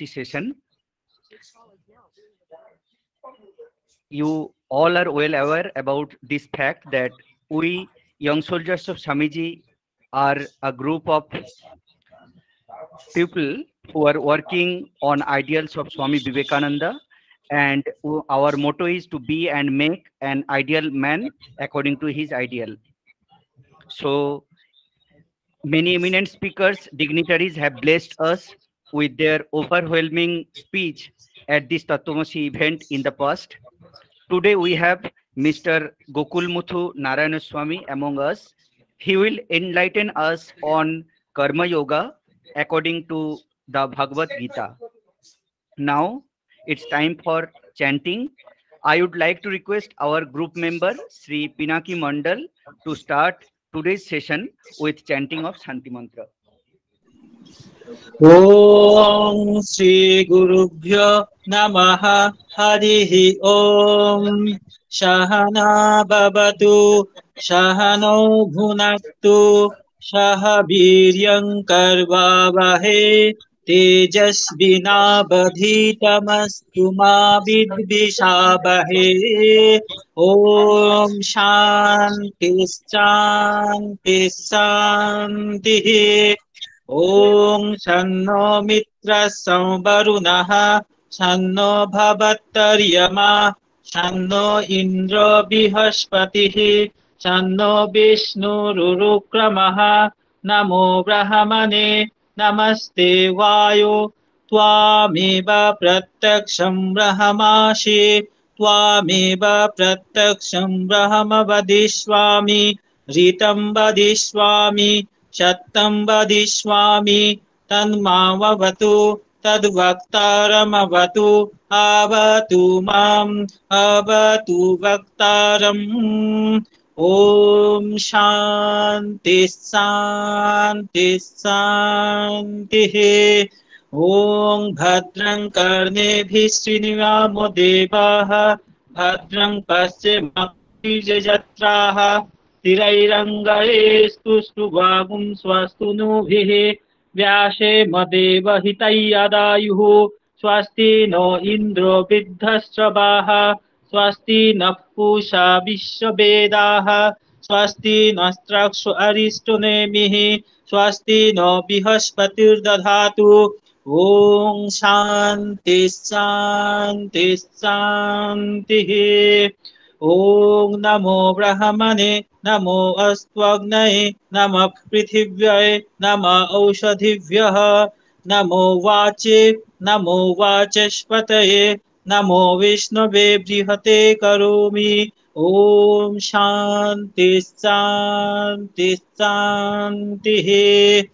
session. You all are well aware about this fact that we, young soldiers of Swamiji, are a group of people who are working on ideals of Swami Vivekananda, and our motto is to be and make an ideal man according to his ideal. So many eminent speakers, dignitaries have blessed us with their overwhelming speech at this Tattvamasi event in the past. Today we have Mr. Gokulmuthu Narayanaswamy among us. He will enlighten us on Karmayoga according to the Bhagwat Gita. Now it's time for chanting. I would like to request our group member Sri Pinaki Mandal to start today's session with chanting of Shanti Mantra. Om Sri Gurubhyo Namaha Harihi Om Shahana Babatu Shahano Bhunaktu Shahabiryam Karvavahe Tejasvinabadhitamastu ma vidvishabahe. Om Shanti Shanti Shanti. Om Shanno Mitra Samvarunaha Shanno Bhavattaryama Shanno Indra Bihaspatihi Shanno Vishnu Rurukramaha Namo Brahmane Namaste Vayo Tvameva Pratyaksham Brahmashi Tvameva Pratyaksham Brahma Vadishwami Ritam Vadishwami Shattam Vadishwami Tanmavavatu Tadvaktaramavatu Avatu Mam Avatu Vaktaram. Om Shanti Shanti Shanti. Om Bhadrang Karnebhi Srinivamo Devaha Bhadrang Pasyamaktijatraha Tirairangarestu Stubhagum Swastu Nubhihi Vyashe Madeva Hitayadayuhu Swasti no Indro Viddhastrabaha Swasti na Pusha Vishwavedaha Swasti nastrakshu Aristonemihi Swasti no Bihaspatir Dadhatu. Om Shanti Shanti Shanti. Om Namo Brahmane Namo Astvagnaye Namo Prithivyaye Namo Aushadhivyaha Namo Vache Namo Vachespataye Namo Vishnave Brihate Karomi. Om Shanti Shanti Shanti.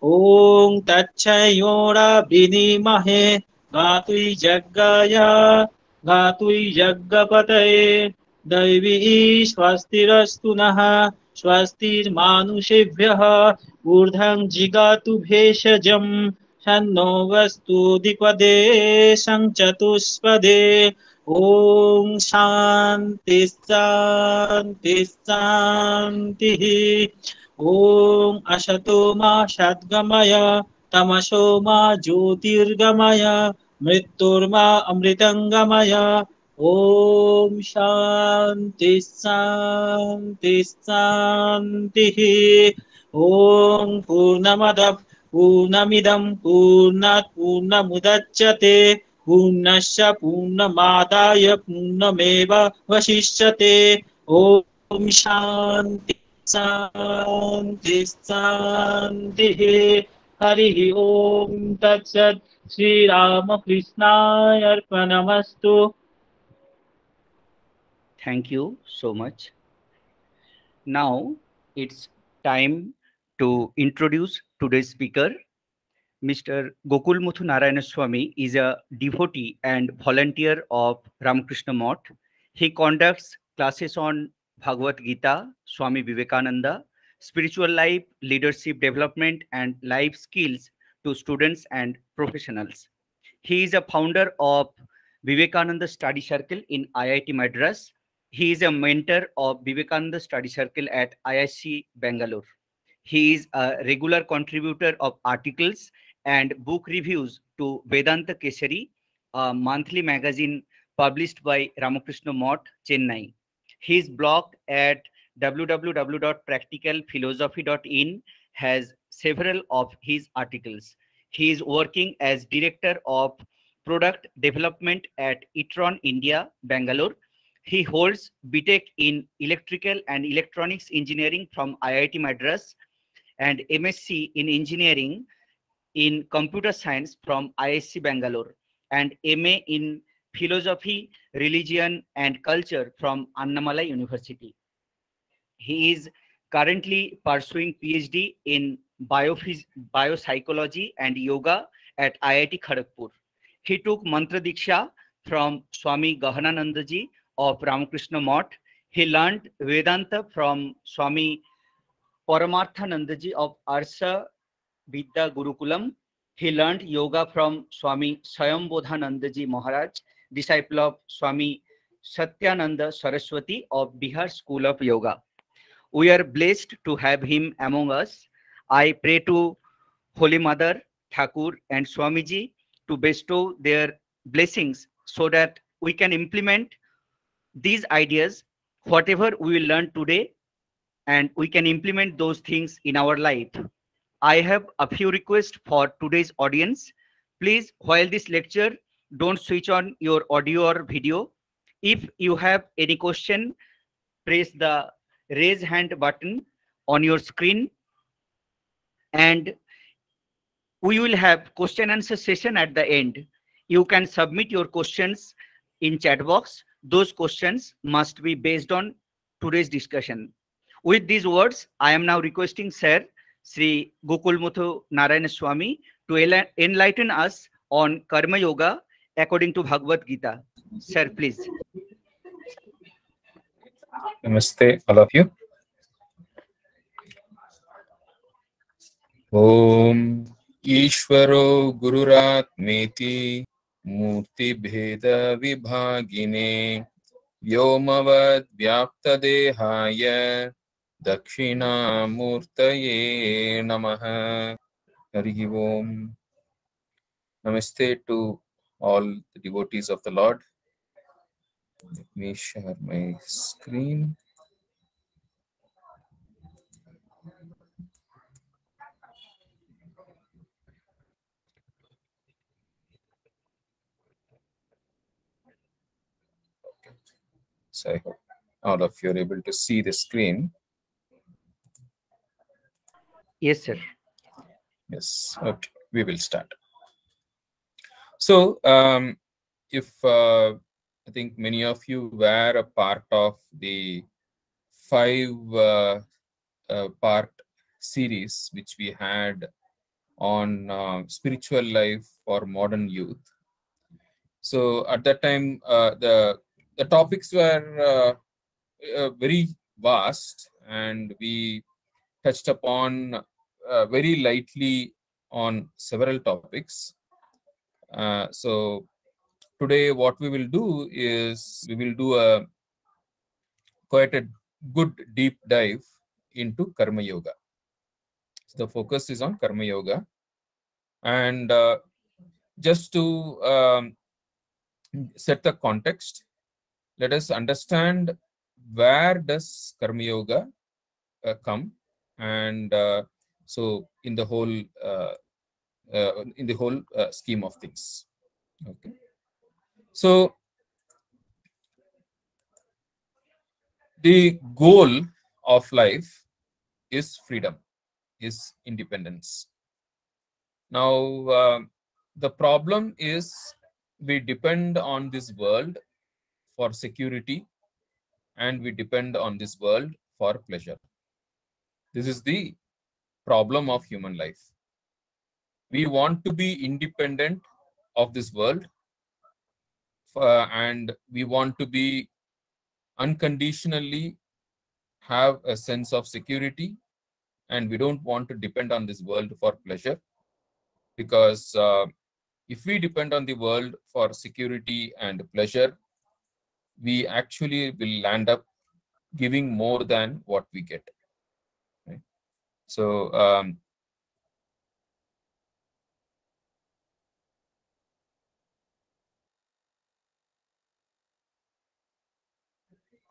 Om Tachayora Vinimahe Gatui Jaggaya Gatui Jaggapataye Daivi Swastirastu Naha Swastir Manushebhyaha Urdhang Jigatu Bheshajam Shanno Vastu Dipade Sanchatuspade. Om Shanti Shanti Shanti. Om Ashato Ma Shadgamaya Tamasho Ma Jyotirgamaya Mritturma Amritangamaya. Om Shanti Shanti Shanti. Om Purnamadav Purnamidam Purnat Purnamudachyate Purnasya Purnamadaya Purnameva Vasishyate. Om Shanti Shanti Shanti. Hari Om Tat Sat. Sri Ramakrishna Arpanamastu. Thank you so much. Now it's time to introduce today's speaker. Mr. Gokulmuthu Narayanaswamy is a devotee and volunteer of Ramakrishna Math. He conducts classes on Bhagwat Gita, Swami Vivekananda, spiritual life, leadership development, and life skills to students and professionals. He is a founder of Vivekananda Study Circle in IIT Madras. He is a mentor of Vivekananda Study Circle at IIC Bangalore. He is a regular contributor of articles and book reviews to Vedanta Kesari, a monthly magazine published by Ramakrishna Math, Chennai. He is blogged at www.practicalphilosophy.in, has several of his articles. He is working as Director of Product Development at Itron, India, Bangalore. He holds BTech in Electrical and Electronics Engineering from IIT Madras and MSc in Engineering in Computer Science from ISC Bangalore and MA in Philosophy, Religion and Culture from Annamalai University. He is currently pursuing PhD in biopsychology and yoga at IIT Kharagpur. He took Mantra Diksha from Swami Gahananandaji of Ramakrishna Math. He learned Vedanta from Swami Paramarthanandaji of Arsa Vidya Gurukulam. He learned yoga from Swami Swayambodhanandaji Maharaj, disciple of Swami Satyananda Saraswati of Bihar School of Yoga. We are blessed to have him among us. I pray to Holy Mother, Thakur and Swamiji to bestow their blessings so that we can implement these ideas, whatever we will learn today, and we can implement those things in our life. I have a few requests for today's audience. Please, while this lecture, don't switch on your audio or video. If you have any question, press the raise hand button on your screen, and we will have question answer session at the end. You can submit your questions in chat box. Those questions must be based on today's discussion. With these words, I am now requesting Sir Sri Gokulmuthu Narayanaswamy to enlighten us on Karma Yoga according to Bhagwat Gita. Sir, please. Namaste, all of you. Om Ishvaro Gururatmeti Murti Bheda Vibhagine Vyomavad Vyapta Dehaya Dakshina Murtaye Namaha. Hari Om. Namaste to all the devotees of the Lord. Let me share my screen. So I hope all of you are able to see the screen. Yes, sir. Yes. Okay. We will start. So, if I think many of you were a part of the 5-part series which we had on spiritual life for modern youth. So at that time, the topics were very vast, and we touched upon very lightly on several topics. So today what we will do is we will do quite a good deep dive into Karma Yoga. So the focus is on Karma Yoga, and just to set the context, let us understand where does Karma Yoga come, and so in the whole scheme of things. Okay. So the goal of life is freedom, is independence. Now, the problem is we depend on this world for security, and we depend on this world for pleasure. This is the problem of human life. We want to be independent of this world, and we want to be unconditionally have a sense of security, and we don't want to depend on this world for pleasure, because if we depend on the world for security and pleasure, we actually will land up giving more than what we get. Right? So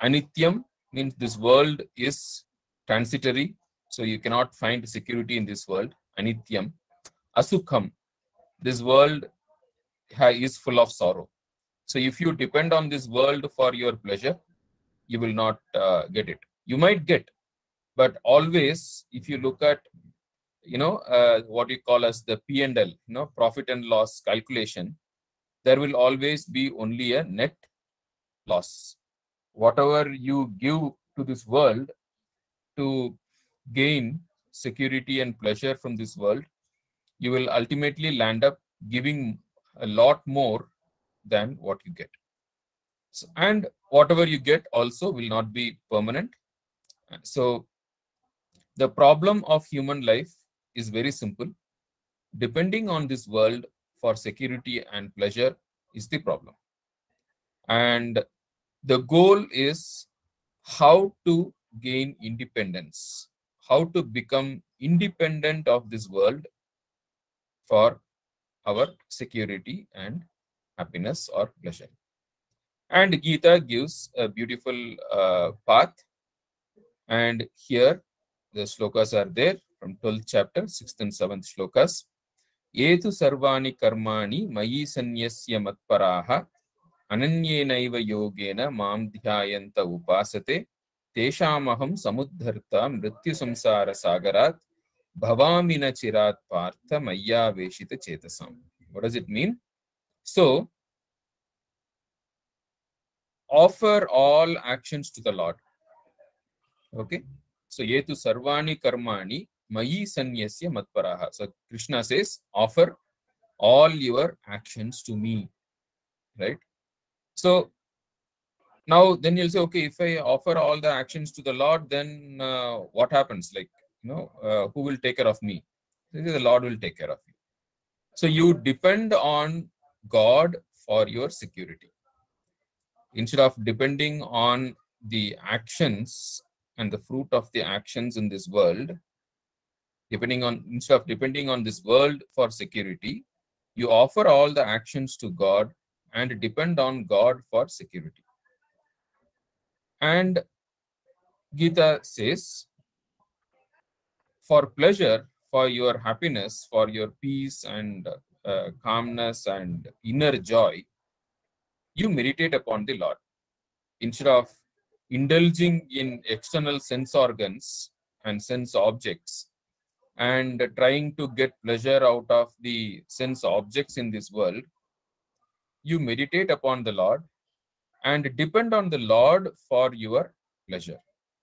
Anityam means this world is transitory, so you cannot find security in this world. Anityam. Asukham, this world is full of sorrow. So if you depend on this world for your pleasure, you will not get it. You might get, but always, if you look at, what you call as the P&L, profit and loss calculation, there will always be only a net loss. Whatever you give to this world to gain security and pleasure from this world, you will ultimately land up giving a lot more than what you get. So, and whatever you get also will not be permanent. So the problem of human life is very simple. Depending on this world for security and pleasure is the problem. And the goal is how to gain independence, how to become independent of this world for our security and happiness or pleasure. And Gita gives a beautiful path. And here the slokas are there from 12th chapter, 6th and 7th slokas. Yetu sarvani karmani mayi sanyasya matparaha ananyenaiva yogena mam dhyayanta upasate teshamaham samudharta mrityu samsara sagarat bhavamina chirat partha maya veshita chetasam. What does it mean? So, offer all actions to the Lord. Okay. So, yetu sarvani karmani mayi sanyasya matparaha. So, Krishna says, offer all your actions to me. Right. So, now then you'll say, okay, if I offer all the actions to the Lord, then what happens? Like, who will take care of me? The Lord will take care of you. So, you depend on God for your security. Instead of depending on the actions and the fruit of the actions in this world, instead of depending on this world for security, you offer all the actions to God and depend on God for security. And Gita says, for pleasure, for your happiness, for your peace and calmness and inner joy, you meditate upon the Lord. Instead of indulging in external sense organs and sense objects and trying to get pleasure out of the sense objects in this world, you meditate upon the Lord and depend on the Lord for your pleasure.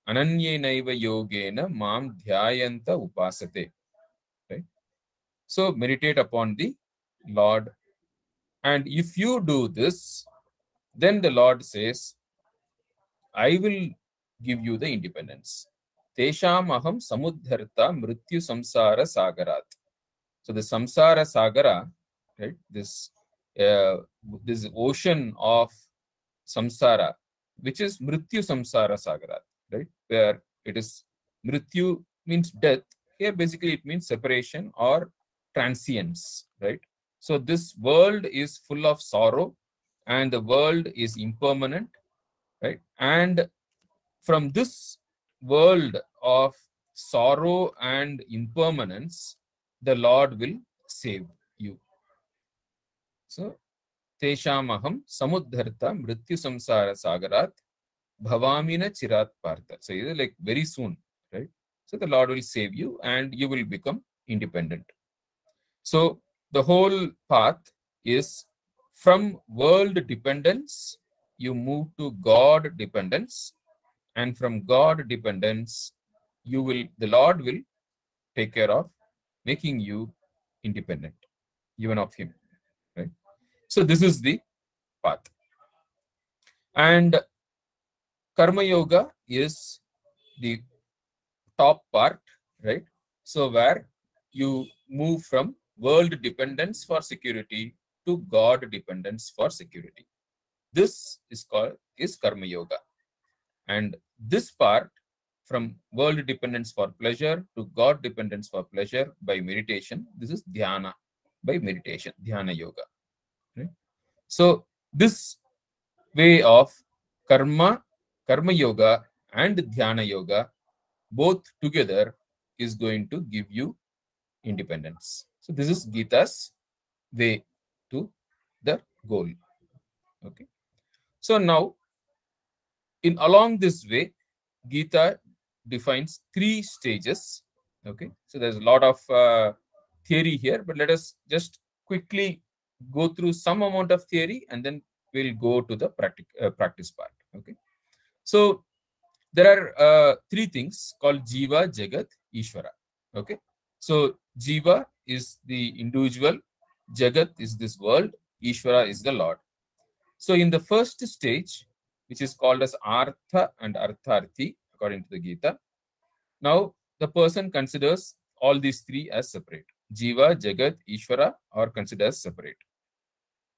Ananyenaiva yogena mam dhyayanta upasate. Right? So meditate upon the Lord. And if you do this, then the Lord says, I will give you the independence. Tesham aham samudharta mrityu samsara sagarat. So the samsara sagara, right? This ocean of samsara, which is mrityu samsara sagarat, right? Where it is mrityu means death. Here basically it means separation or transience, right? So this world is full of sorrow and the world is impermanent, right? And from this world of sorrow and impermanence, the Lord will save you. So, Teshamaham samudharta mrityu samsara sagarat bhavamina chirat partha. So, it is like very soon, right? So, the Lord will save you and you will become independent. So, the whole path is from world dependence, you move to God dependence, and from God dependence, the Lord will take care of making you independent, even of Him. Right? So this is the path. And Karmayoga is the top part, right? So where you move from world dependence for security to God dependence for security. This is Karmayoga. And this part, from world dependence for pleasure to God dependence for pleasure by meditation, this is dhyana by meditation, dhyana yoga. Right? So this way of karma, Karma Yoga and Dhyana Yoga both together is going to give you independence. So this is Gita's way to the goal. Okay. So now, in along this way, Gita defines 3 stages. Okay. So there's a lot of theory here, but let us just quickly go through some amount of theory and then we'll go to the practice part. Okay. So there are 3 things called Jiva, Jagat, Ishvara. Okay. So Jiva is the individual, Jagat is this world, Ishvara is the Lord. So in the first stage, which is called as Artha and Artharthi, according to the Gita, now the person considers all these 3 as separate. Jiva, Jagat, Ishvara are considered as separate.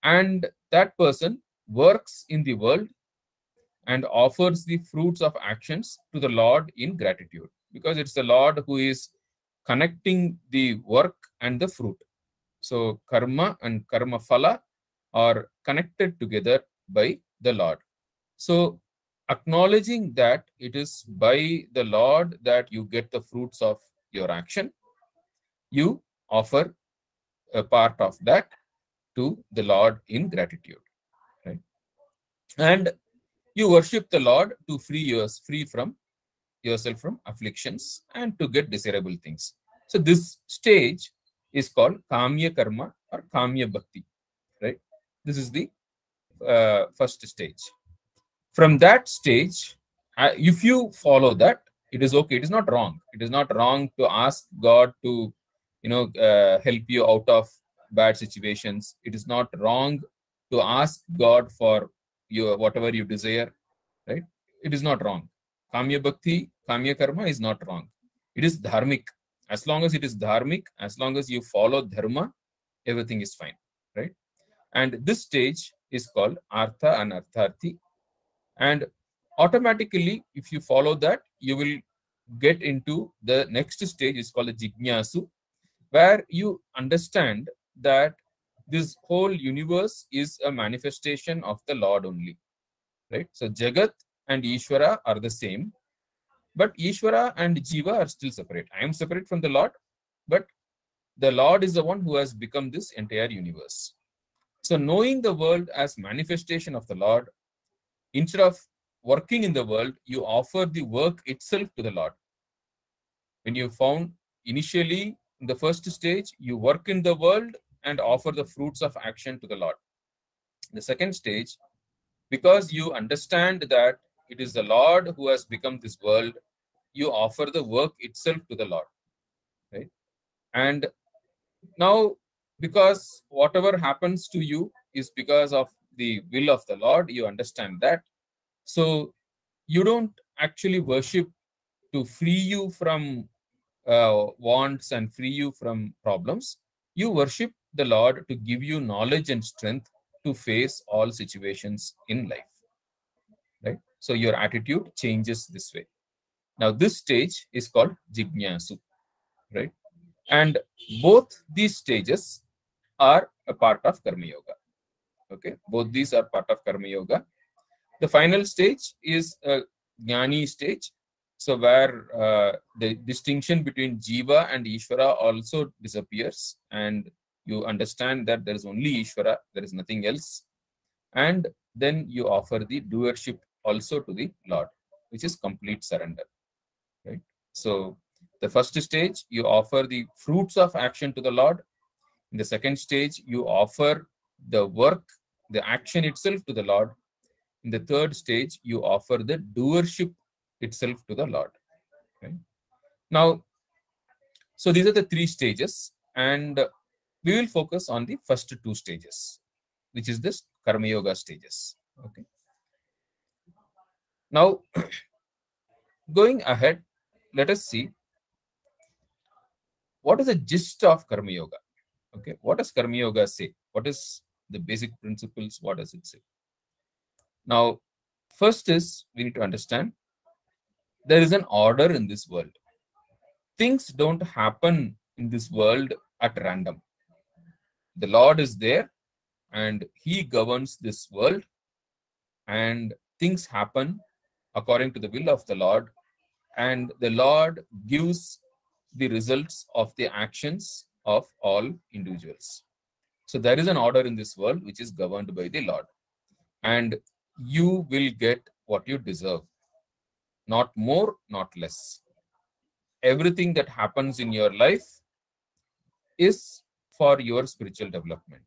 And that person works in the world and offers the fruits of actions to the Lord in gratitude, because it's the Lord who is connecting the work and the fruit. So karma and karma phala are connected together by the Lord. So acknowledging that it is by the Lord that you get the fruits of your action, you offer a part of that to the Lord in gratitude. Right? And you worship the Lord to free from yourself from afflictions and to get desirable things. So this stage is called Kamya Karma or Kamya Bhakti. Right? This is the first stage. From that stage, if you follow that, it is okay. It is not wrong. It is not wrong to ask God to, help you out of bad situations. It is not wrong to ask God for your whatever you desire. Right? It is not wrong. Kamya Bhakti, Kamya Karma is not wrong. It is dharmic. As long as it is dharmic, as long as you follow dharma, everything is fine. Right? And this stage is called Artha and Artharthi. And automatically, if you follow that, you will get into the next stage, is called the Jignasu, where you understand that this whole universe is a manifestation of the Lord only. Right? So Jagat and Ishvara are the same, but Ishvara and Jiva are still separate. I am separate from the Lord, but the Lord is the one who has become this entire universe. So knowing the world as manifestation of the Lord, instead of working in the world, you offer the work itself to the Lord. When you found initially in the first stage, you work in the world and offer the fruits of action to the Lord. In the second stage, because you understand that it is the Lord who has become this world, you offer the work itself to the Lord. Right? And now, because whatever happens to you is because of the will of the Lord, you understand that. So you don't actually worship to free you from wants and free you from problems. You worship the Lord to give you knowledge and strength to face all situations in life. Right? So your attitude changes this way. Now this stage is called Jignasu. Right? And both these stages are a part of Karma Yoga. Okay, both these are part of Karma Yoga. The final stage is a Jnani stage. So where the distinction between Jiva and Ishvara also disappears, and you understand that there is only Ishvara, there is nothing else. And then you offer the doership also to the Lord, which is complete surrender. Right? So the first stage, you offer the fruits of action to the Lord. In the second stage, you offer the work, the action itself to the Lord. In the third stage, you offer the doership itself to the Lord. Okay? Now, so these are the 3 stages, and we will focus on the first 2 stages, which is this Karma Yoga stages. Okay. Now, going ahead, let us see what is the gist of Karma Yoga. Okay, what does Karma Yoga say? What is the basic principles? What does it say? Now, first is we need to understand there is an order in this world. Things don't happen in this world at random. The Lord is there and He governs this world, and things happen according to the will of the Lord, and the Lord gives the results of the actions of all individuals. So there is an order in this world which is governed by the Lord, and you will get what you deserve, not more, not less. Everything that happens in your life is for your spiritual development.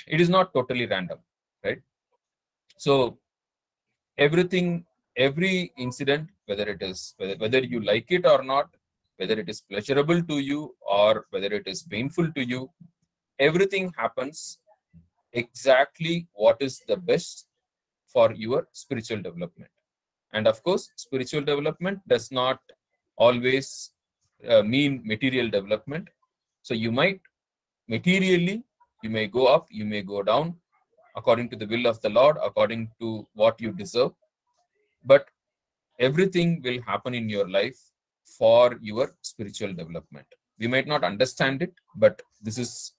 It is not totally random, right? So everything, every incident, whether it is whether you like it or not, whether it is pleasurable to you or whether it is painful to you, everything happens exactly what is the best for your spiritual development. And of course, spiritual development does not always mean material development. So you might materially, you may go up, you may go down, according to the will of the Lord, according to what you deserve. But everything will happen in your life for your spiritual development. We might not understand it, but this is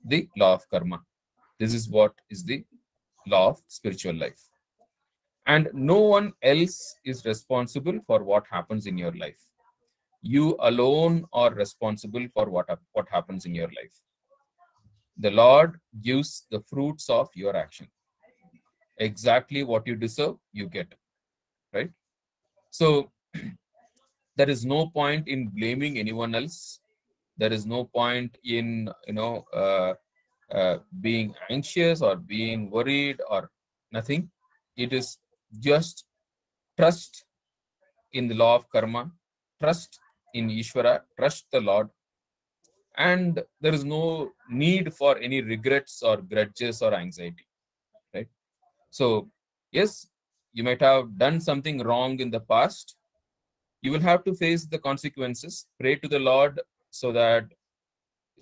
the law of karma. This is what is the law of spiritual life. And no one else is responsible for what happens in your life. You alone are responsible for what happens in your life. The Lord gives the fruits of your action. Exactly what you deserve, you get, right? So there is no point in blaming anyone else. There is no point in being anxious or being worried or nothing. It is just trust in the law of karma, trust in Ishvara, trust the Lord, and there is no need for any regrets or grudges or anxiety, right? So yes, you might have done something wrong in the past. You will have to face the consequences. Pray to the Lord so that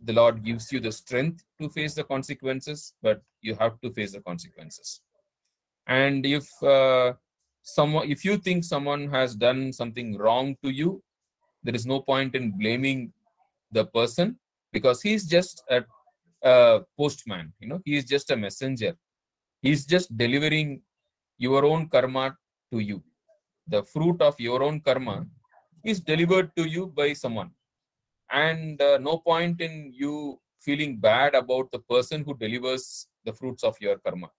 the Lord gives you the strength to face the consequences, but you have to face the consequences. And if you think someone has done something wrong to you, there is no point in blaming the person, because he is just a postman. He is just a messenger. He is just delivering your own karma to you. The fruit of your own karma is delivered to you by someone. And no point in you feeling bad about the person who delivers the fruits of your karma.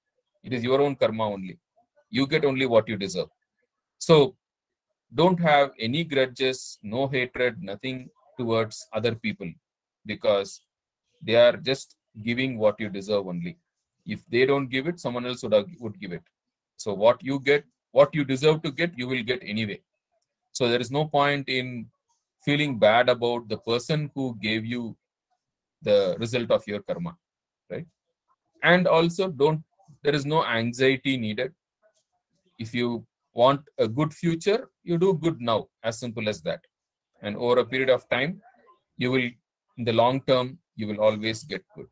It is your own karma only. You get only what you deserve. So don't have any grudges, no hatred, nothing towards other people, because they are just giving what you deserve only. If they don't give it, someone else would give it. So what you get, what you deserve to get, you will get anyway. So there is no point in feeling bad about the person who gave you the result of your karma, right? And also there is no anxiety needed. If you want a good future, you do good now, as simple as that. And over a period of time, you will, in the long term, you will always get good.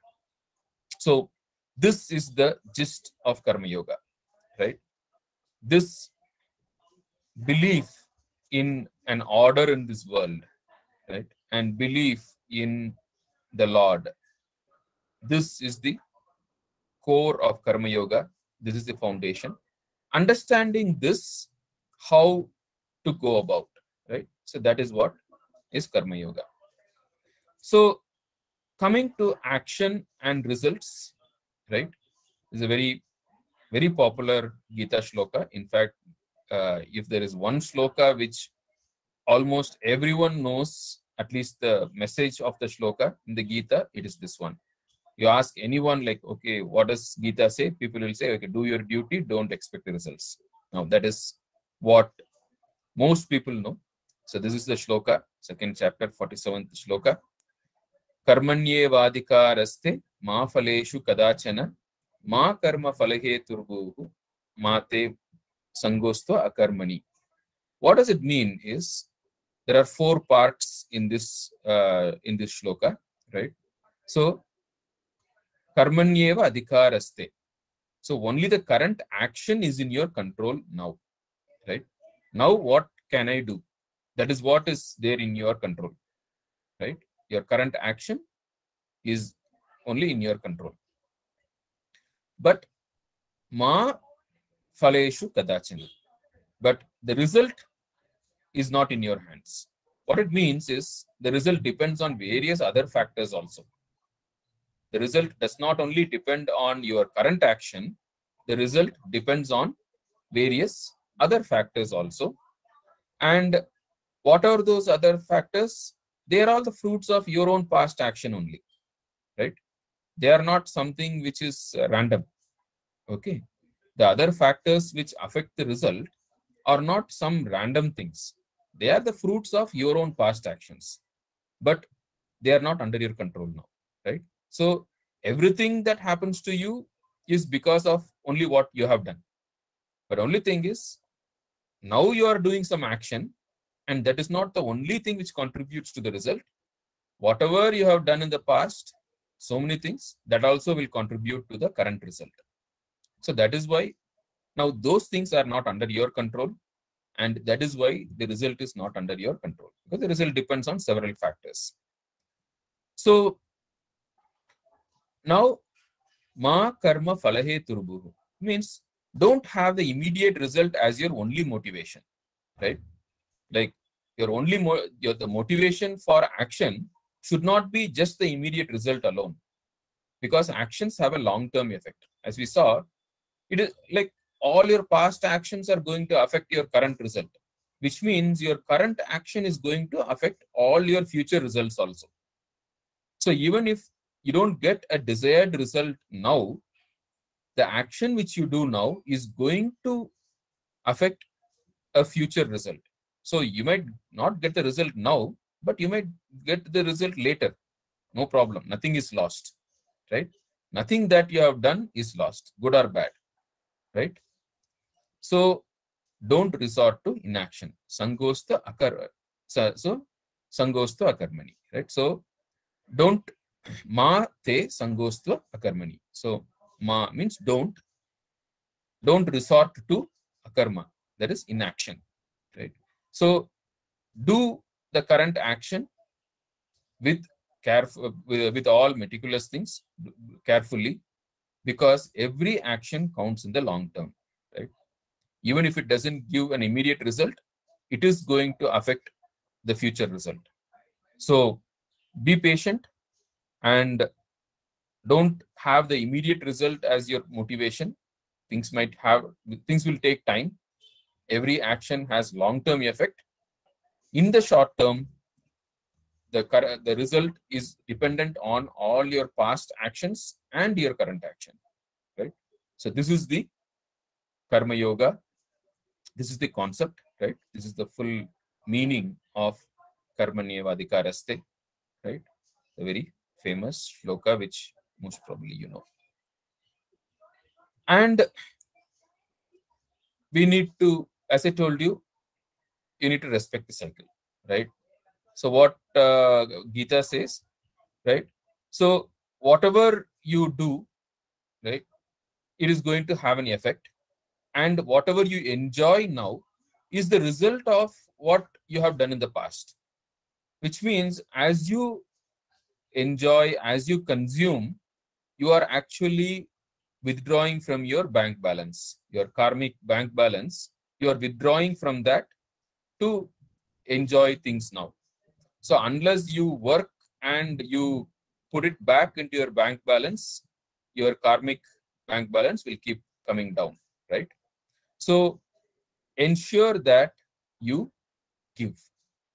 So this is the gist of Karma Yoga, right? This belief in an order in this world, right? And belief in the Lord. This is the core of Karma Yoga. This is the foundation. Understanding this, how to go about, right? So that is what is Karma Yoga. So coming to action and results, right, is a very, very popular Gita shloka. In fact, if there is one shloka which almost everyone knows, at least the message of the shloka in the Gita, it is this one. You ask anyone, like, okay, what does Gita say? People will say, okay, do your duty, don't expect the results. Now, that is what most people know. So this is the shloka, second chapter, 47th shloka. Karmanyevadhikaraste ma phaleshu kadachana ma karma phalaheturbuhu mate sangostva akarmani. What does it mean is, there are 4 parts in this shloka, right? So Karmanyeva adhikaraste. So only the current action is in your control now, right? Now what can I do? That is what is there in your control, right? Your current action is only in your control. But ma phaleshu kadachana. but the result is not in your hands. What it means is the result depends on various other factors also. The result does not only depend on your current action, the result depends on various other factors also. And what are those other factors? They are all the fruits of your own past action only, right? They are not something which is random. Okay. The other factors which affect the result are not some random things. They are the fruits of your own past actions, but they are not under your control now, right? So everything that happens to you is because of only what you have done. But only thing is, now you are doing some action, and that is not the only thing which contributes to the result. Whatever you have done in the past, so many things, that also will contribute to the current result. So that is why now those things are not under your control, and that is why the result is not under your control, because the result depends on several factors. So now, ma karma phalahe turbuhu means don't have the immediate result as your only motivation, right? Like your only the motivation for action should not be just the immediate result alone, because actions have a long-term effect. As we saw, it is like all your past actions are going to affect your current result, which means your current action is going to affect all your future results also. So even if you don't get a desired result now, the action which you do now is going to affect a future result. So you might not get the result now, but you might get the result later. No problem. Nothing is lost, right? Nothing that you have done is lost, good or bad, right? So don't resort to inaction. Sangosta akar. So sangosta akarmani, right? So don't ma te sangostva akarmani. So ma means don't resort to akarma, that is inaction, right? So do the current action with careful, with all meticulous things carefully, because every action counts in the long term, right? Even if it doesn't give an immediate result, it is going to affect the future result. So be patient and don't have the immediate result as your motivation. Things will take time. Every action has long-term effect. In the short term, the result is dependent on all your past actions and your current action, right? So this is the Karma Yoga. This is the concept, right? This is the full meaning of Karmanyeva Adhikaraste, right? The very famous shloka, which most probably you know. And we need to, as I told you, you need to respect the cycle, right? So what Gita says, right? So whatever you do, right, it is going to have an effect, and whatever you enjoy now is the result of what you have done in the past. Which means as you enjoy, as you consume, you are actually withdrawing from your bank balance, your karmic bank balance. You are withdrawing from that to enjoy things now. So unless you work and you put it back into your bank balance, your karmic bank balance will keep coming down, right? So ensure that you give,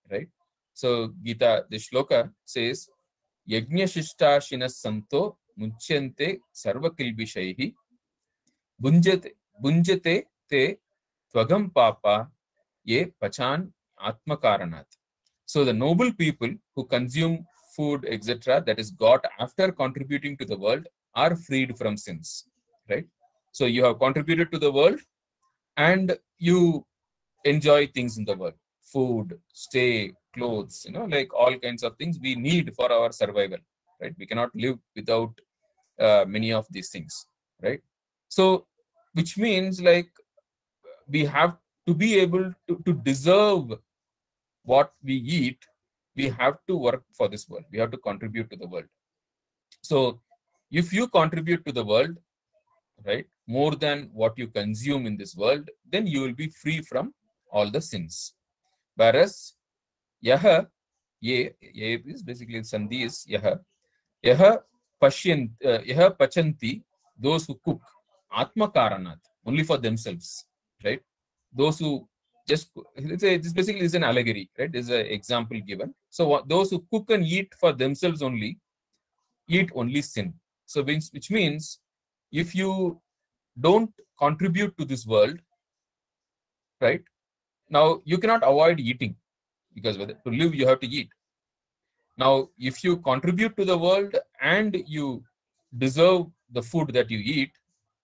right? So Gita, the shloka says, Yajna Shishta Shinas Santo Munchante Sarva Kilbishaihi Bunjate Te Tvagam Papa Ye Pachan Atma Karanat. So the noble people who consume food, etc., that is got after contributing to the world, are freed from sins, right? So you have contributed to the world and you enjoy things in the world, food, stay, clothes, like all kinds of things we need for our survival, right? We cannot live without many of these things, right? So which means like we have to be able to deserve what we eat. We have to work for this world. We have to contribute to the world. So if you contribute to the world, right, more than what you consume in this world, then you will be free from all the sins. Whereas yaha, ye is basically sandhi is yaha. Yaha yaha pachanti, those who cook, atma karanat, only for themselves, right? Those who just, it's basically is an allegory, right? Is an example given. So those who cook and eat for themselves only, eat only sin. So which means if you don't contribute to this world, right? Now you cannot avoid eating, because to live you have to eat. Now, if you contribute to the world and you deserve the food that you eat,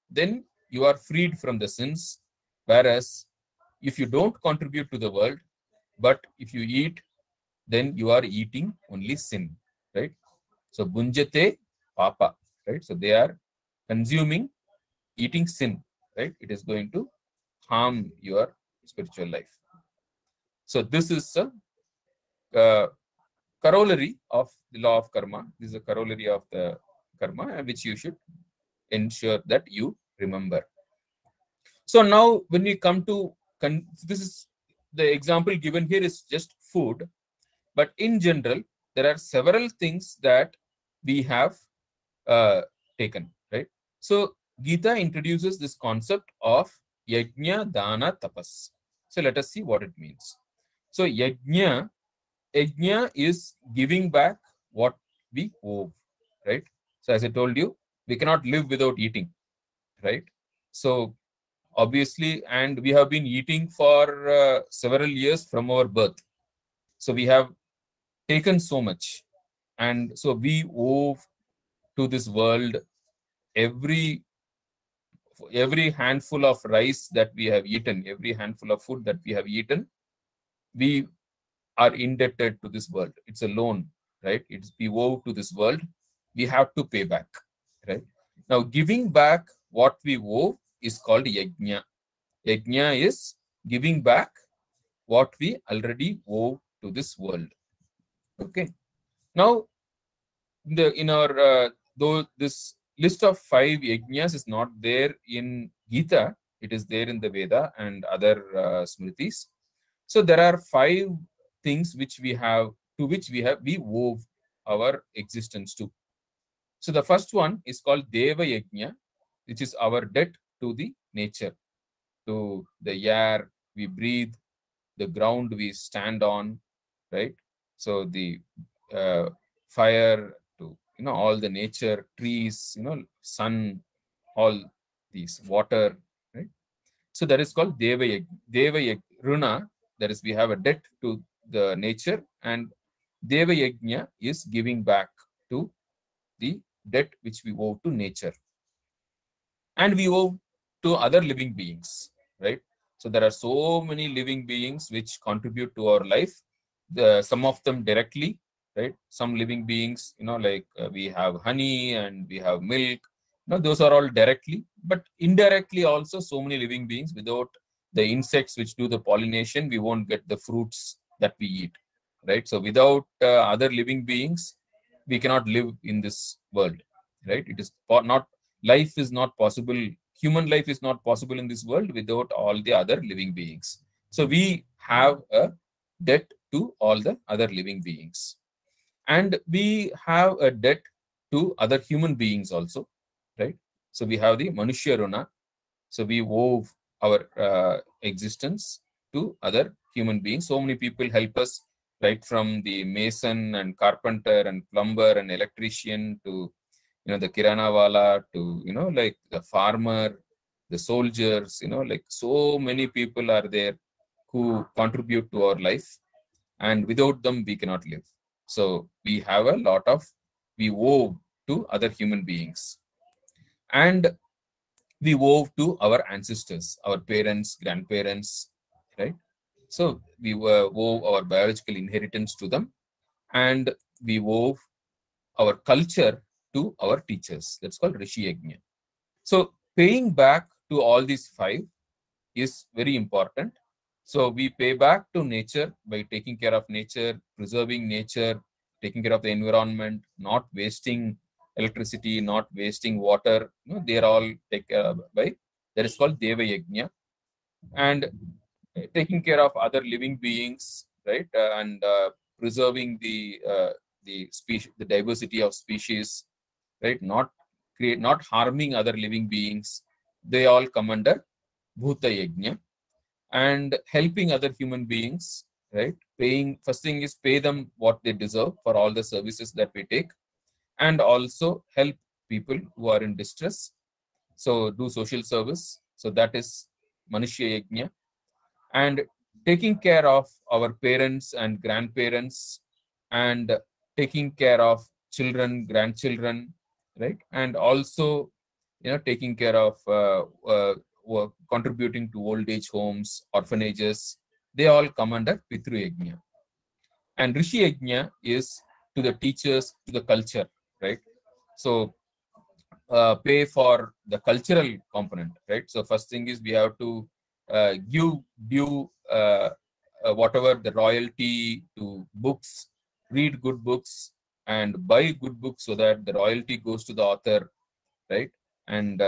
then you are freed from the sins. Whereas if you don't contribute to the world, but if you eat, then you are eating only sin, right? So bunjate papa, right? So they are consuming, eating sin, right? It is going to harm your spiritual life. So this is a corollary of the law of karma. This is a corollary of the karma, which you should ensure that you remember. So now when we come to, this is the example given here is just food, but in general, there are several things that we have taken, right? So Gita introduces this concept of yajna, dana, tapas. So let us see what it means. So yajna is giving back what we owe, right? So as I told you, we cannot live without eating, right? So obviously, and we have been eating for several years from our birth. So we have taken so much, and so we owe to this world every handful of rice that we have eaten, every handful of food that we have eaten, we are indebted to this world. It's a loan, right? It's we owe to this world. We have to pay back, right? Now, giving back what we owe is called yajna. Yajna is giving back what we already owe to this world. Okay. Now, in our though this list of 5 yajnas is not there in Gita, it is there in the Veda and other smritis. So there are 5 things which we have, to which we owe our existence to. So the first one is called Deva Yajna, which is our debt to the nature, to the air we breathe, the ground we stand on, right? So the fire, to all the nature, trees, sun, all these, water, right? So that is called Deva Runa. That is, we have a debt to the nature, and Deva Yajna is giving back to the debt which we owe to nature. And we owe to other living beings, right? So there are so many living beings which contribute to our life. Some of them directly, right? Some living beings, like we have honey and we have milk. Those are all directly, but indirectly also so many living beings. Without the insects which do the pollination, we won't get the fruits that we eat, right? So without other living beings, we cannot live in this world, right? It is not, life is not possible. Human life is not possible in this world without all the other living beings. So we have a debt to all the other living beings. And we have a debt to other human beings also, right? So we have the Manushya Runa. So we owe our existence to other human beings. So many people help us, right? From the mason and carpenter and plumber and electrician to, the kirana wala, to, like the farmer, the soldiers, like so many people are there who contribute to our life. And without them, we cannot live. So we have a lot of, we owe to other human beings. And we owe to our ancestors, our parents, grandparents, right? So we owe our biological inheritance to them. And we owe our culture to our teachers. That's called Rishi Yajna. So paying back to all these 5 is very important. So we pay back to nature by taking care of nature, preserving nature, taking care of the environment, not wasting electricity, not wasting water. They are all taken care of by, that is called Deva Yajna. And taking care of other living beings, right, and preserving the species, the diversity of species, right, not harming other living beings. They all come under Bhuta Yajna. And helping other human beings, right, paying, first thing is pay them what they deserve for all the services that we take, and also help people who are in distress, so do social service. So that is Manushya Yajna. And taking care of our parents and grandparents, and taking care of children, grandchildren, right, and also taking care of contributing to old age homes, orphanages, they all come under Pitru Yajna. And Rishi Yajna is to the teachers, to the culture, right? So pay for the cultural component, right? So first thing is we have to give due whatever the royalty to books, read good books, and buy good books so that the royalty goes to the author, right? And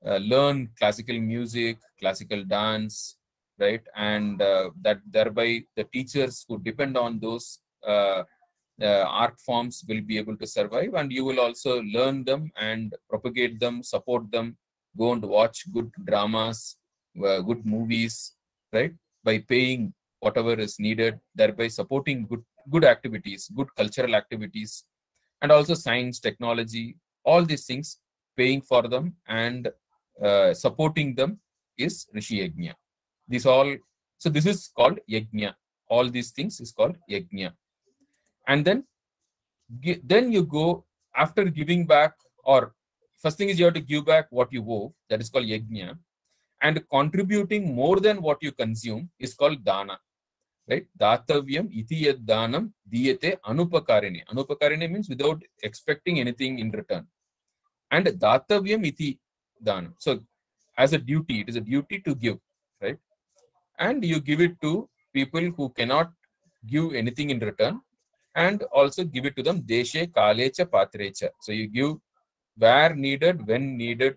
learn classical music, classical dance, right? And that thereby the teachers who depend on those art forms will be able to survive, and you will also learn them and propagate them, support them, go and watch good dramas, good movies, right? By paying whatever is needed, thereby supporting good activities, good cultural activities, and also science, technology, all these things, paying for them and supporting them is Rishi Yajna. So this is called Yajna. All these things is called Yajna. And then you go, after giving back, or first thing is you have to give back what you owe, that is called Yajna. And contributing more than what you consume is called Dana, right? Datavyam iti yad danam diyate anupakarine. Anupakarine means without expecting anything in return. And Datavyam iti danam. So as a duty, it is a duty to give, right? And you give it to people who cannot give anything in return, and also give it to them deshe kalecha patrecha. So you give where needed, when needed,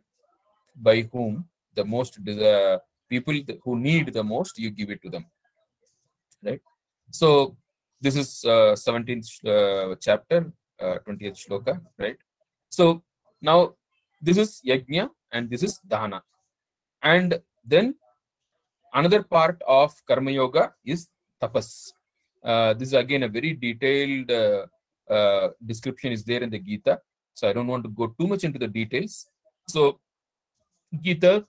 by whom, the most people who need the most, you give it to them, right? So this is 17th chapter, 20th shloka, right? So now this is Yajna and this is Dana. And then another part of Karma Yoga is Tapas. This is again a very detailed description is there in the Gita. So I don't want to go too much into the details. So Gita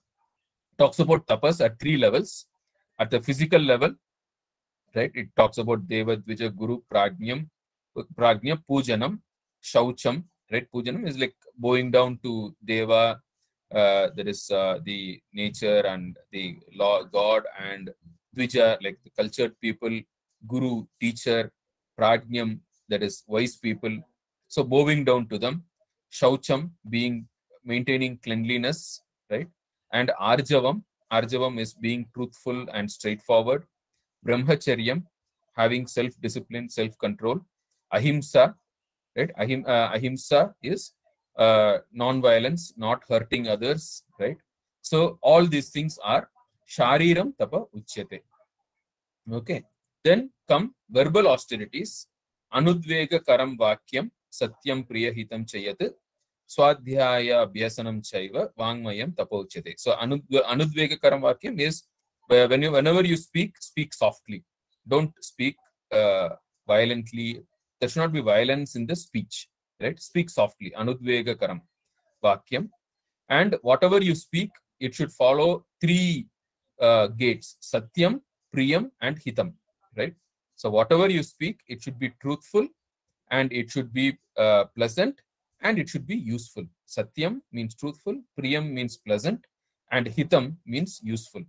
talks about tapas at 3 levels. At the physical level, right, it talks about Deva, Dvija, Guru, Prajna, Pujanam, Shaucham, right? Pujanam is like bowing down to Deva, that is the nature and the law, God, and Dvija, like the cultured people, Guru, teacher, Prajnam, that is wise people. So bowing down to them. Shaucham, being maintaining cleanliness, right? And Arjavam is being truthful and straightforward. Brahmacharyam, having self-discipline, self-control. Ahimsa, right? Ahimsa is non-violence, not hurting others, right? So all these things are Shariram Tapa Uchyate. Okay. Then come verbal austerities. Anudvega Karam Vakyam, Satyam Priyahitam Chayat, Swadhyaya Abhyasanam Chaiva, Vangmayam Tapa Uchyate. So Anudvega Karam Vakyam is whenever you speak softly. Don't speak violently. There should not be violence in the speech, right? Speak softly. Anudvega Karam Vakyam. And whatever you speak, it should follow 3 gates: Satyam, Priyam, and Hitam, right? So whatever you speak, it should be truthful, and it should be pleasant, and it should be useful. Satyam means truthful, Priyam means pleasant, and Hitam means useful.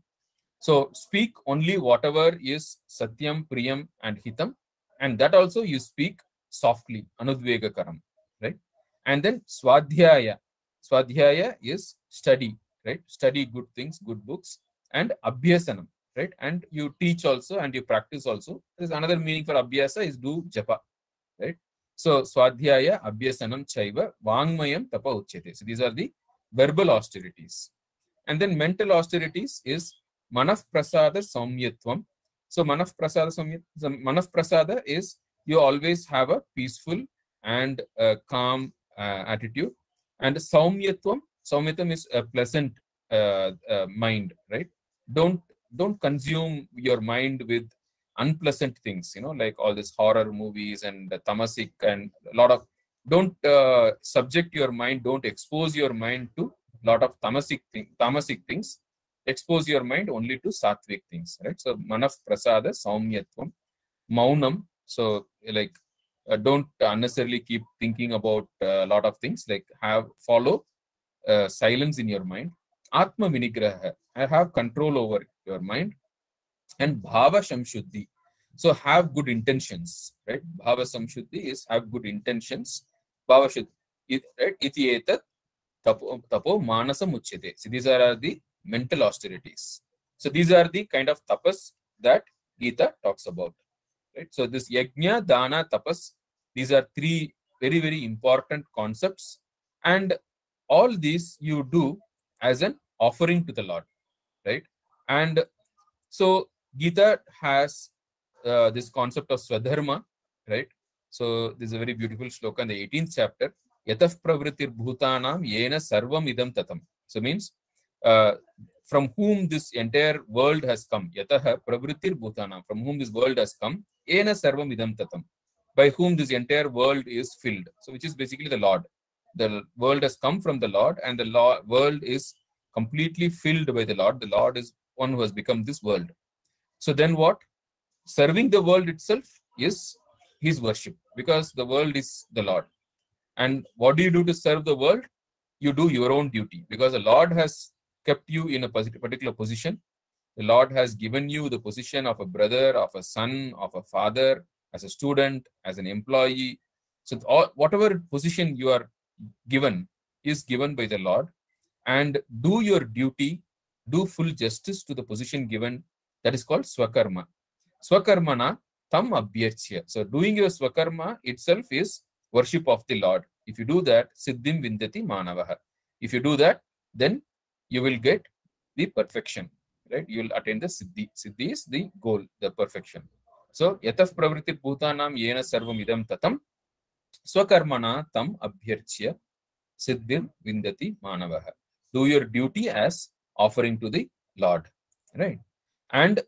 So speak only whatever is Satyam, Priyam, and Hitam, and that also you speak softly, Anudvega Karam, right? And then Swadhyaya. Swadhyaya is study, right? Study good things, good books, and Abhyasanam, right? And you teach also and you practice also. There's another meaning for Abhyasa is do japa, right? So Swadhyaya, Abhyasanam, Chaiva, Vangmayam, Tapa Uchyate. So these are the verbal austerities. And then mental austerities is Manaf Prasada Saumyatvam. So Manaf Prasada Manaf Prasada is you always have a peaceful and calm attitude. And Saumyatvam is a pleasant mind, right? Don't consume your mind with unpleasant things, like all these horror movies and the tamasic and a lot of. Don't subject your mind. Don't expose your mind to a lot of tamasic things. Expose your mind only to sattvic things, right? So manaf prasada saumyatvam, maunam. So like don't unnecessarily keep thinking about a lot of things. Like follow silence in your mind. Atma vinigraha. I have control over your mind. And bhava samshuddhi. So have good intentions, right? Bhava samshuddhi is have good intentions. Bhava shuddhi, right? Iti etat tapo manasam uchyate. So these are the mental austerities. So these are the kind of tapas that Gita talks about, right? So this yajna, dana, tapas, these are three very, very important concepts. And all these you do as an offering to the Lord, right? And so Gita has this concept of swadharma, right? So this is a very beautiful shloka in the 18th chapter. Yataf pravritir bhutanam yena sarvam idam tatam. So means from whom this entire world has come. Yatah pravritir bhutanam, from whom this world has come. Yena sarvam idam tatam, by whom this entire world is filled. So which is basically the Lord. The world has come from the Lord, and the world is completely filled by the Lord. The Lord is one who has become this world. So then what? Serving the world itself is his worship, because the world is the Lord. And what do you do to serve the world? You do your own duty, because the Lord has kept you in a particular position. The Lord has given you the position of a brother, of a son, of a father, as a student, as an employee. So whatever position you are given is given by the Lord. And do your duty, do full justice to the position given. That is called swakarma. Swakarmana tam abhyarchya. So doing your swakarma itself is worship of the Lord. If you do that, siddhim vindati manavaha. If you do that, then you will get the perfection, right? You will attain the siddhi. Siddhi is the goal, the perfection. So yataf pravritir bhutanam yena sarvam idam tatam swakarmana tam abhyarchya siddhim vindati manavaha. Do your duty as offering to the Lord, right? And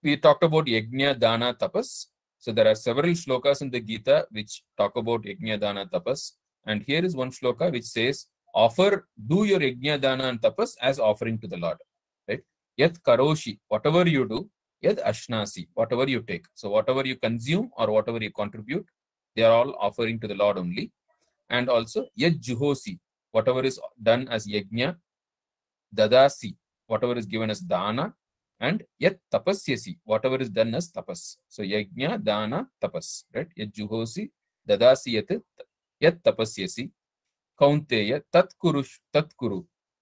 we talked about yajna, dana, tapas. So there are several shlokas in the Gita which talk about yajna, dana, tapas. And here is one shloka which says, do your yajna, dana, and tapas as offering to the Lord, right? Yat karoshi, whatever you do, yat ashnasi, whatever you take. So whatever you consume or whatever you contribute, they are all offering to the Lord only. And also yat juhosi, whatever is done as yajna, dadasi, whatever is given as dana, and yat tapasyasi, whatever is done as tapas. So yajna, dana, tapas, right? Yat juhosi, dadasi yat tapasyasi, kaunteya tat kuru.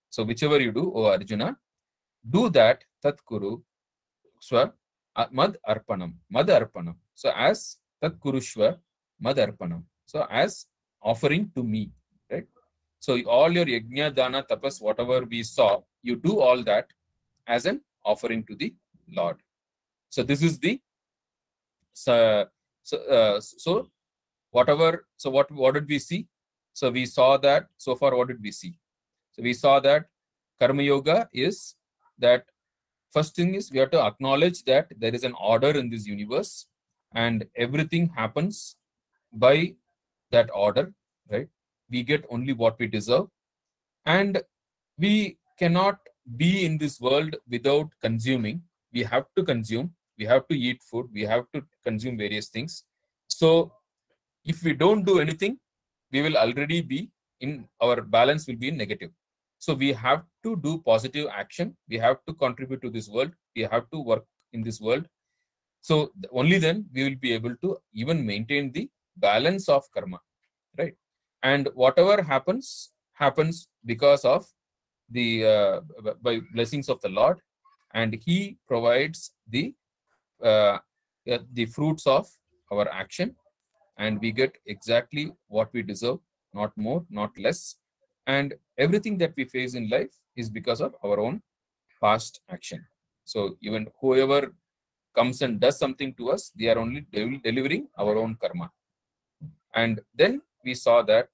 So whichever you do, O Arjuna, do that tat kuru swa mad arpanam. So as tat kuru shwa mad arpanam. So as offering to me, right? So all your yajna, dana, tapas, whatever we saw, you do all that as an offering to the Lord. So this is the what did we see? So we saw that so far. What did we see? So we saw that Karmayoga is that first thing is we have to acknowledge that there is an order in this universe, and everything happens by that order, right? We get only what we deserve, and we cannot be in this world without consuming. We have to consume, we have to eat food, we have to consume various things. So if we don't do anything, we will already be in, our balance will be in negative. So we have to do positive action. We have to contribute to this world. We have to work in this world. So only then we will be able to even maintain the balance of karma, right? And whatever happens because of the by blessings of the Lord, and He provides the fruits of our action, and we get exactly what we deserve, not more, not less. And everything that we face in life is because of our own past action. So even whoever comes and does something to us, they are only delivering our own karma. And then we saw that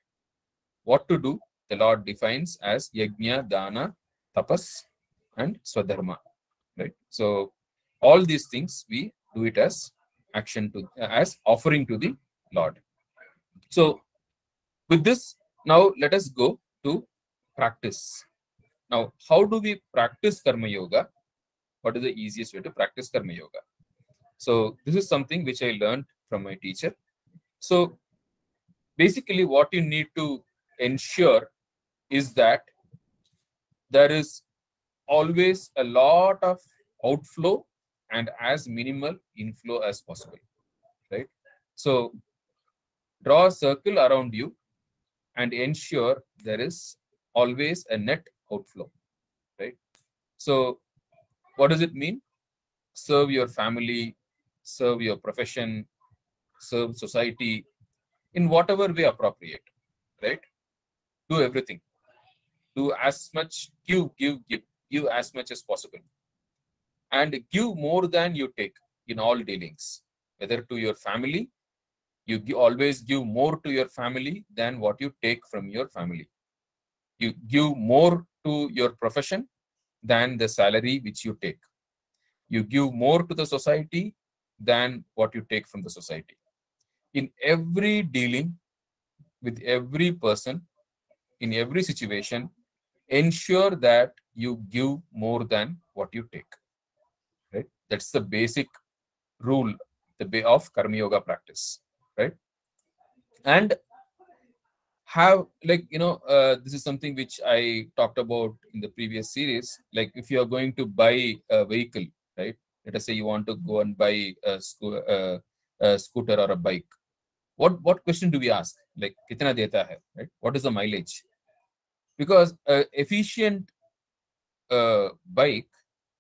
what to do, the Lord defines as yajna, dana, tapas, and swadharma. Right? So all these things we do it as action to as offering to the Lord. So with this, now let us go to practice. Now, how do we practice Karma Yoga? What is the easiest way to practice Karma Yoga? So this is something which I learned from my teacher. So basically what you need to ensure is that there is always a lot of outflow and as minimal inflow as possible, right? So draw a circle around you and ensure there is always a net outflow, right? So what does it mean? Serve your family, serve your profession, serve society in whatever way appropriate, right? Do everything. Do as much, give as much as possible. And give more than you take in all dealings, whether to your family, you always give more to your family than what you take from your family. You give more to your profession than the salary which you take. You give more to the society than what you take from the society. In every dealing with every person, in every situation, ensure that you give more than what you take. Right? That's the basic rule, the way of Karma Yoga practice. Right? And have this is something which I talked about in the previous series. Like if you are going to buy a vehicle, right? Let us say you want to go and buy a scooter or a bike. What question do we ask? Like kitna deta hai, right? What is the mileage? Because efficient bike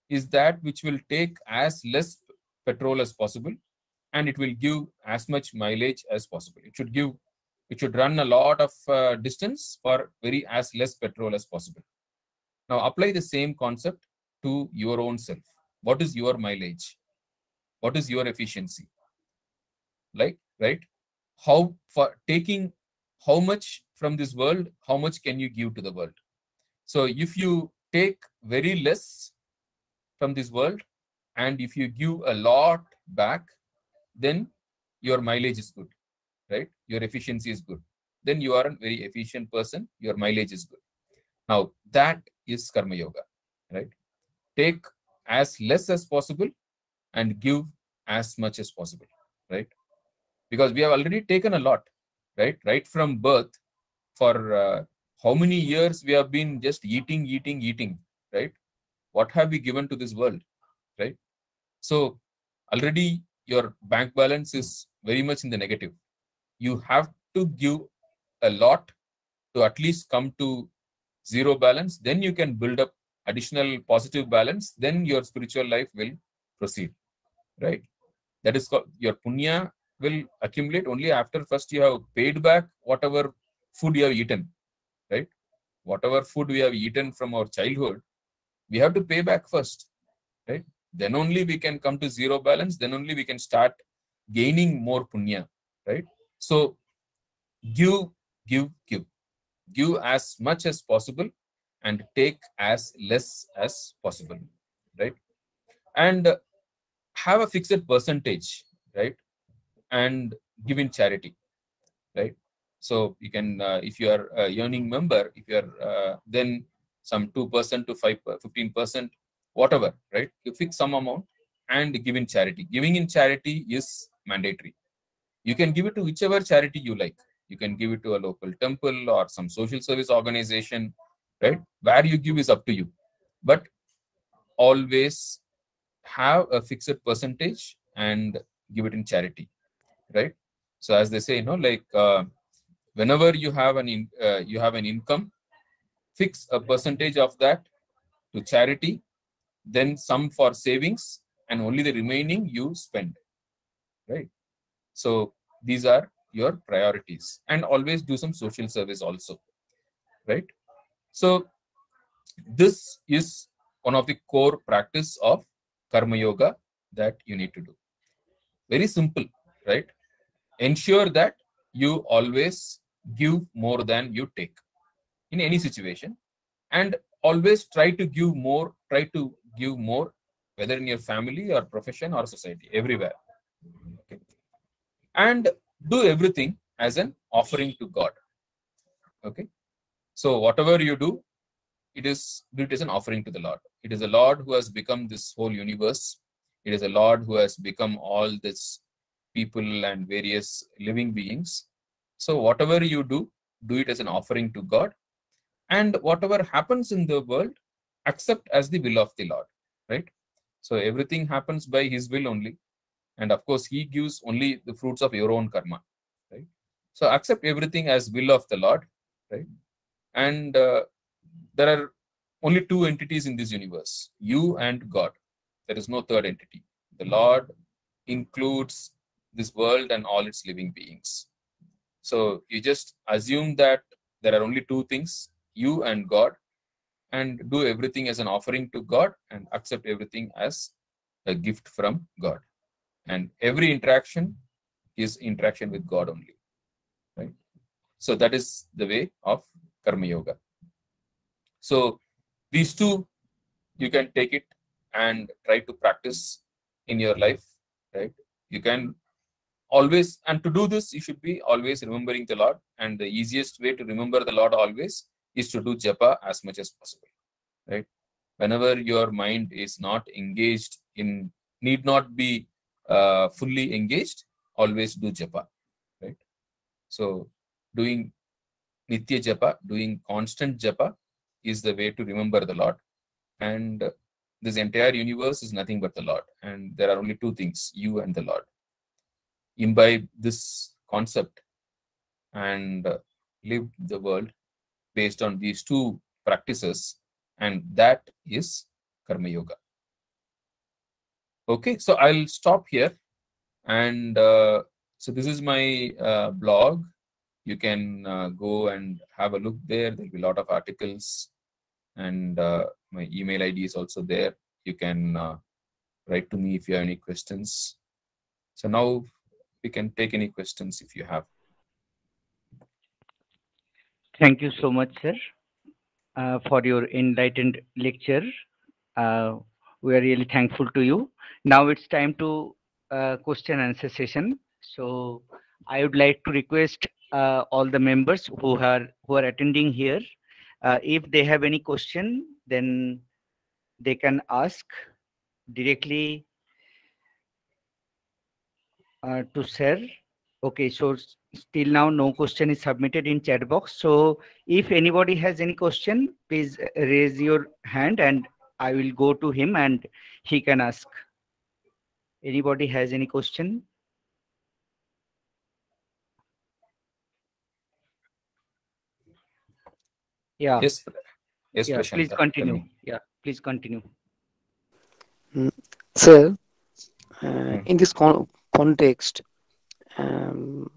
is that which will take as less petrol as possible, and it will give as much mileage as possible. It should run a lot of distance for very as less petrol as possible. Now apply the same concept to your own self. What is your mileage? What is your efficiency? Like, right? How for taking how much from this world, how much can you give to the world? So if you take very less from this world and if you give a lot back, then your mileage is good, right? Your efficiency is good. Then you are a very efficient person, your mileage is good. Now that is Karma Yoga, right? Take as less as possible and give as much as possible, right? Because we have already taken a lot, right? Right from birth, for how many years we have been just eating, right? What have we given to this world, right? So already your bank balance is very much in the negative. You have to give a lot to at least come to zero balance. Then you can build up additional positive balance. Then your spiritual life will proceed, right? That is called your punya will accumulate only after first you have paid back whatever food you have eaten, right? Whatever food we have eaten from our childhood, we have to pay back first, right? Then only we can come to zero balance. Then only we can start gaining more punya, right? So give as much as possible and take as less as possible, right? And have a fixed percentage, right? And give in charity, right? So you can, if you are a yearning member, if you are then some 2% to 15%, whatever, right? You fix some amount and give in charity. Giving in charity is mandatory. You can give it to whichever charity you like. You can give it to a local temple or some social service organization, right? Where you give is up to you. But always have a fixed percentage and give it in charity, right? So as they say, whenever you have an income, fix a percentage of that to charity, then some for savings, and only the remaining you spend, right? So these are your priorities, and always do some social service also, right? So this is one of the core practice of Karma Yoga that you need to do. Very simple, right? Ensure that you always give more than you take in any situation, and always try to give more, whether in your family or profession or society, everywhere. Okay. And do everything as an offering to God. Okay. So whatever you do, it is an offering to the Lord. It is the Lord who has become this whole universe. It is the Lord who has become all this people and various living beings. So whatever you do it as an offering to God. And whatever happens in the world, accept as the will of the Lord, right? So everything happens by His will only. And of course, He gives only the fruits of your own karma, right? So accept everything as will of the Lord, right? And there are only two entities in this universe, you and God. There is no third entity. The Lord includes this world and all its living beings. So you just assume that there are only two things, you and God, and do everything as an offering to God and accept everything as a gift from God. And every interaction is interaction with God only, right? So that is the way of Karma Yoga. So these two, you can take it and try to practice in your life, right? You can always, and to do this, you should be always remembering the Lord. And the easiest way to remember the Lord always is to do japa as much as possible, right? Whenever your mind is not engaged in, need not be fully engaged, always do japa, right? So doing nitya japa, doing constant japa is the way to remember the Lord. And this entire universe is nothing but the Lord. And there are only two things, you and the Lord. Imbibe this concept and live the world based on these two practices, and that is Karma Yoga. Okay, so I'll stop here. And so this is my blog. You can go and have a look there. There'll be a lot of articles, and my email ID is also there. You can write to me if you have any questions. So now we can take any questions if you have. Thank you so much, sir, for your enlightened lecture. Uh, we are really thankful to you. Now it's time to question and answer session. So I would like to request all the members who are attending here, if they have any question, then they can ask directly to sir. Okay, so still now no question is submitted in chat box. So if anybody has any question, please raise your hand and I will go to him and he can ask. Anybody has any question? Yeah. Yes, yes, Yeah, please Prashanta, tell continue. me. Yeah, please continue. Sir, Hmm. in this context, um,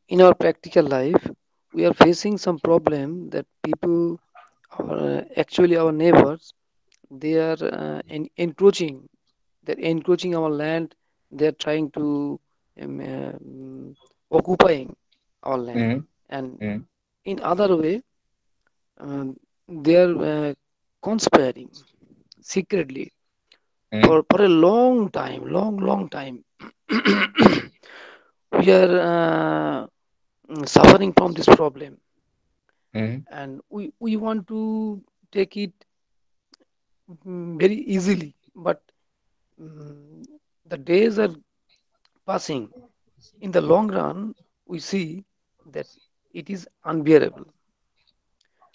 in our practical life, we are facing some problem that people, actually our neighbors, they are encroaching. They're encroaching our land. They're trying to occupying our land, Hmm. and Hmm. in other way, they are conspiring secretly Hmm. for a long time, long time. We are suffering from this problem, Hmm. and we want to take it very easily, but mm, the days are passing. In the long run, we see that it is unbearable.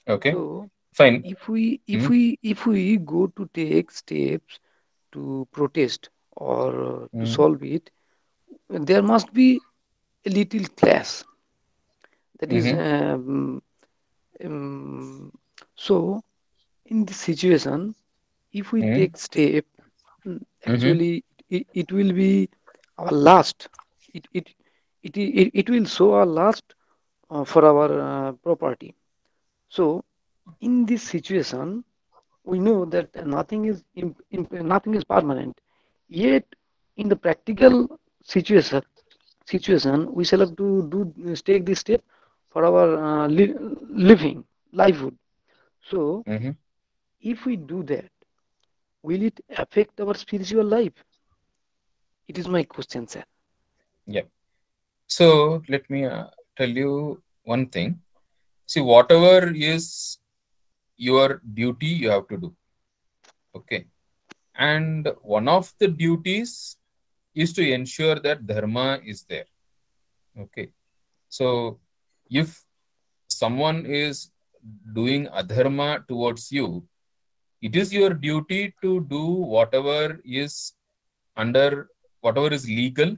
Okay, So fine. if Hmm. we if we go to take steps to protest or to Hmm. solve it, there must be a little class. That is, Hmm. um, so in this situation, if we Hmm. take step, Hmm. actually it will be our last. It it it will show our last for our property. So in this situation, we know that nothing is permanent. Yet, in the practical situation, we shall have to take this step for our living livelihood. So, Mhm. if we do that, will it affect our spiritual life? It is my question, sir. Yeah. So let me tell you one thing. See, whatever is your duty, you have to do. Okay. And one of the duties is to ensure that dharma is there. Okay. So if someone is doing adharma towards you, it is your duty to do whatever is under whatever is legal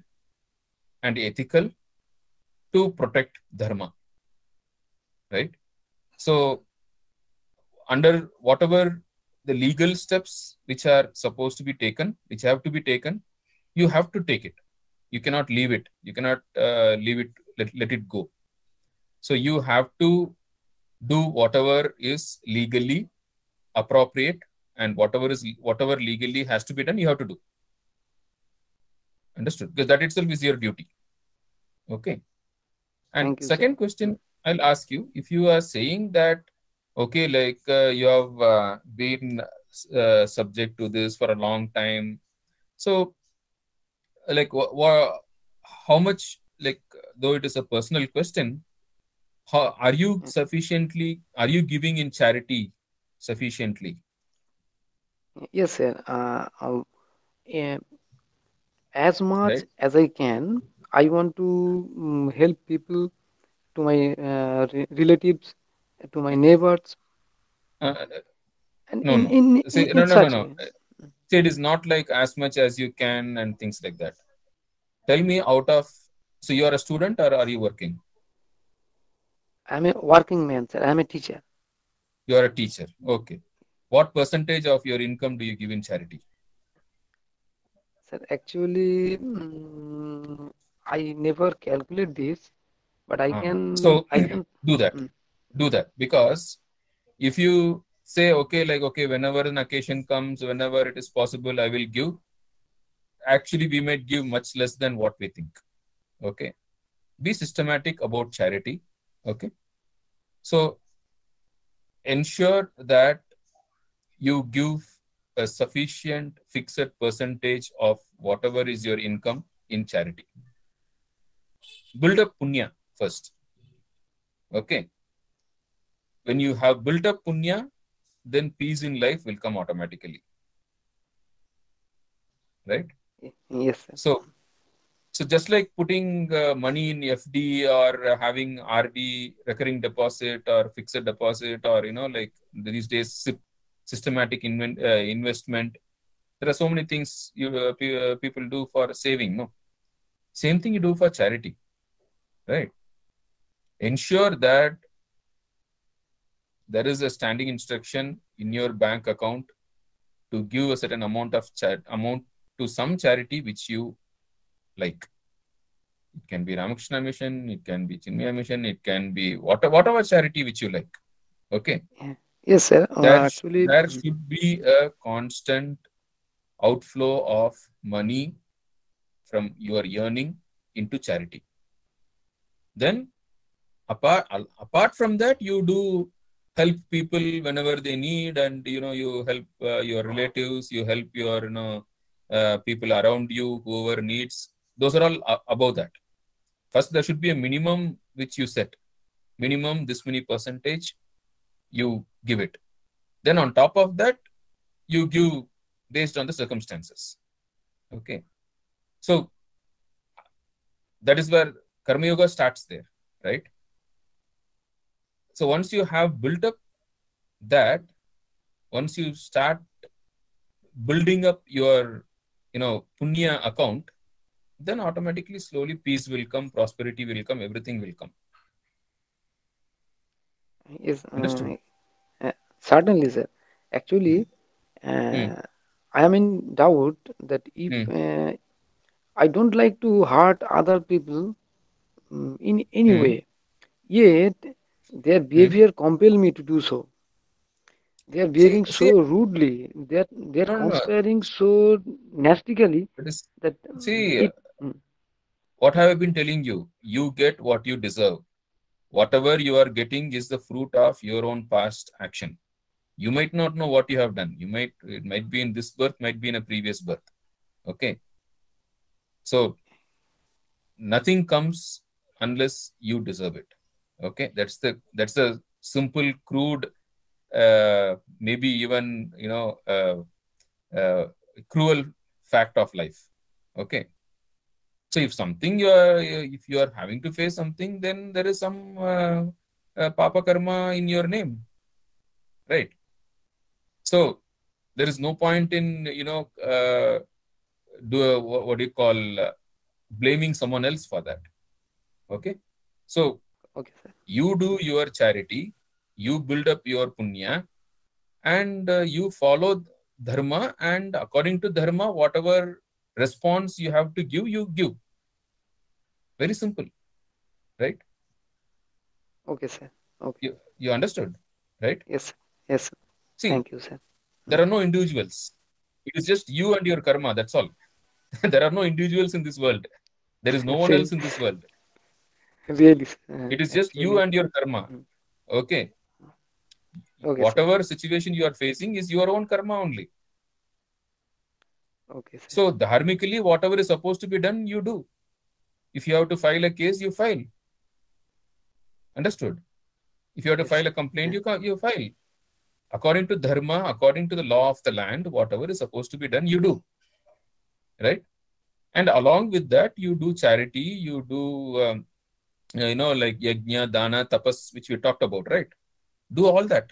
and ethical to protect dharma, right? So under whatever the legal steps which are supposed to be taken, which have to be taken, you have to take it. You cannot leave it. You cannot leave it, let it go. So you have to do whatever is legally appropriate, and whatever legally has to be done, you have to do. Understood? Because that itself is your duty. Okay. And Thank you, sir. second question I'll ask you, if you are saying that, okay, like you have been subject to this for a long time. So, like, how much, like, though it is a personal question, how are you giving in charity sufficiently, Yes, sir. Eh, as much right? as I can, I want to help people, to my relatives, to my neighbors, Uh, and no, no. Say, in no, no, no, such no. way. Say it is not like as much as you can and things like that. Tell me out of, so you are a student or are you working? I'm a working man, sir. I'm a teacher. You are a teacher. Okay. What percentage of your income do you give in charity? Sir, actually, I never calculate this, but So I can, do that. mm, Do that. Because if you say, okay, like, okay, whenever an occasion comes, whenever it is possible, I will give. Actually, we might give much less than what we think. Okay. Be systematic about charity. Okay. So ensure that you give a sufficient fixed percentage of whatever is your income in charity. Build up punya first. Okay. When you have built up punya, then peace in life will come automatically. Right? yes, sir. So, so just like putting money in FD or having RD, recurring deposit or fixed deposit, or like these days systematic investment. There are so many things people do for saving. No, same thing you do for charity, right? Ensure that there is a standing instruction in your bank account to give a certain amount of amount to some charity which you like. It can be Ramakrishna Mission, it can be Chinmaya Mission, it can be whatever charity which you like. Okay. Yeah. Yes, sir. Actually, There should be a constant outflow of money from your earning into charity. Then apart from that, you do help people whenever they need, and you help your relatives, you help your people around you, whoever needs. Those are all above that. First, there should be a minimum which you set. Minimum this many percentage, you give it. Then on top of that, you give based on the circumstances. Okay. So that is where Karmayoga starts there, right? So once you have built up that, once you start building up your, punya account, then automatically, slowly, peace will come, prosperity will come, everything will come. yes, Understood? certainly, sir. Actually, Hmm. I am in doubt that if Hmm. I don't like to hurt other people in any Hmm. way, yet their Hmm. behavior compel me to do so. They are See, behaving see, so rudely. They're no, no, no. conspiring so nastically It is, that see, it. Mm, what have I been telling you? You get what you deserve. Whatever you are getting is the fruit of your own past action. You might not know what you have done. It might be in this birth, might be in a previous birth. Okay. So nothing comes unless you deserve it. Okay. That's the simple, crude, maybe even, cruel fact of life. Okay. So if you are having to face something, then there is some papa karma in your name, right? So there is no point in what do you call blaming someone else for that. Okay, so okay, sir. you do your charity, you build up your punya, and you follow dharma, and according to dharma, whatever response you have to give, you give. Very simple, right? Okay, sir. Okay. You understood, right? Yes, sir. Yes, sir. See, Thank you, sir. there are no individuals. It is just you and your karma. That's all. There are no individuals in this world. There is no one Really, else in this world. really, It is just you actually. and your karma. Mm, Okay. okay, sir. Whatever situation you are facing is your own karma only. Okay, sir. So, dharmically, whatever is supposed to be done, you do. If you have to file a case, you file. Understood? If you have to Yes, file a sir. complaint, Yeah. you file. According to dharma, according to the law of the land, whatever is supposed to be done, you do. Right? And along with that, you do charity, you do, like yajna, dana, tapas, which we talked about, right? Do all that.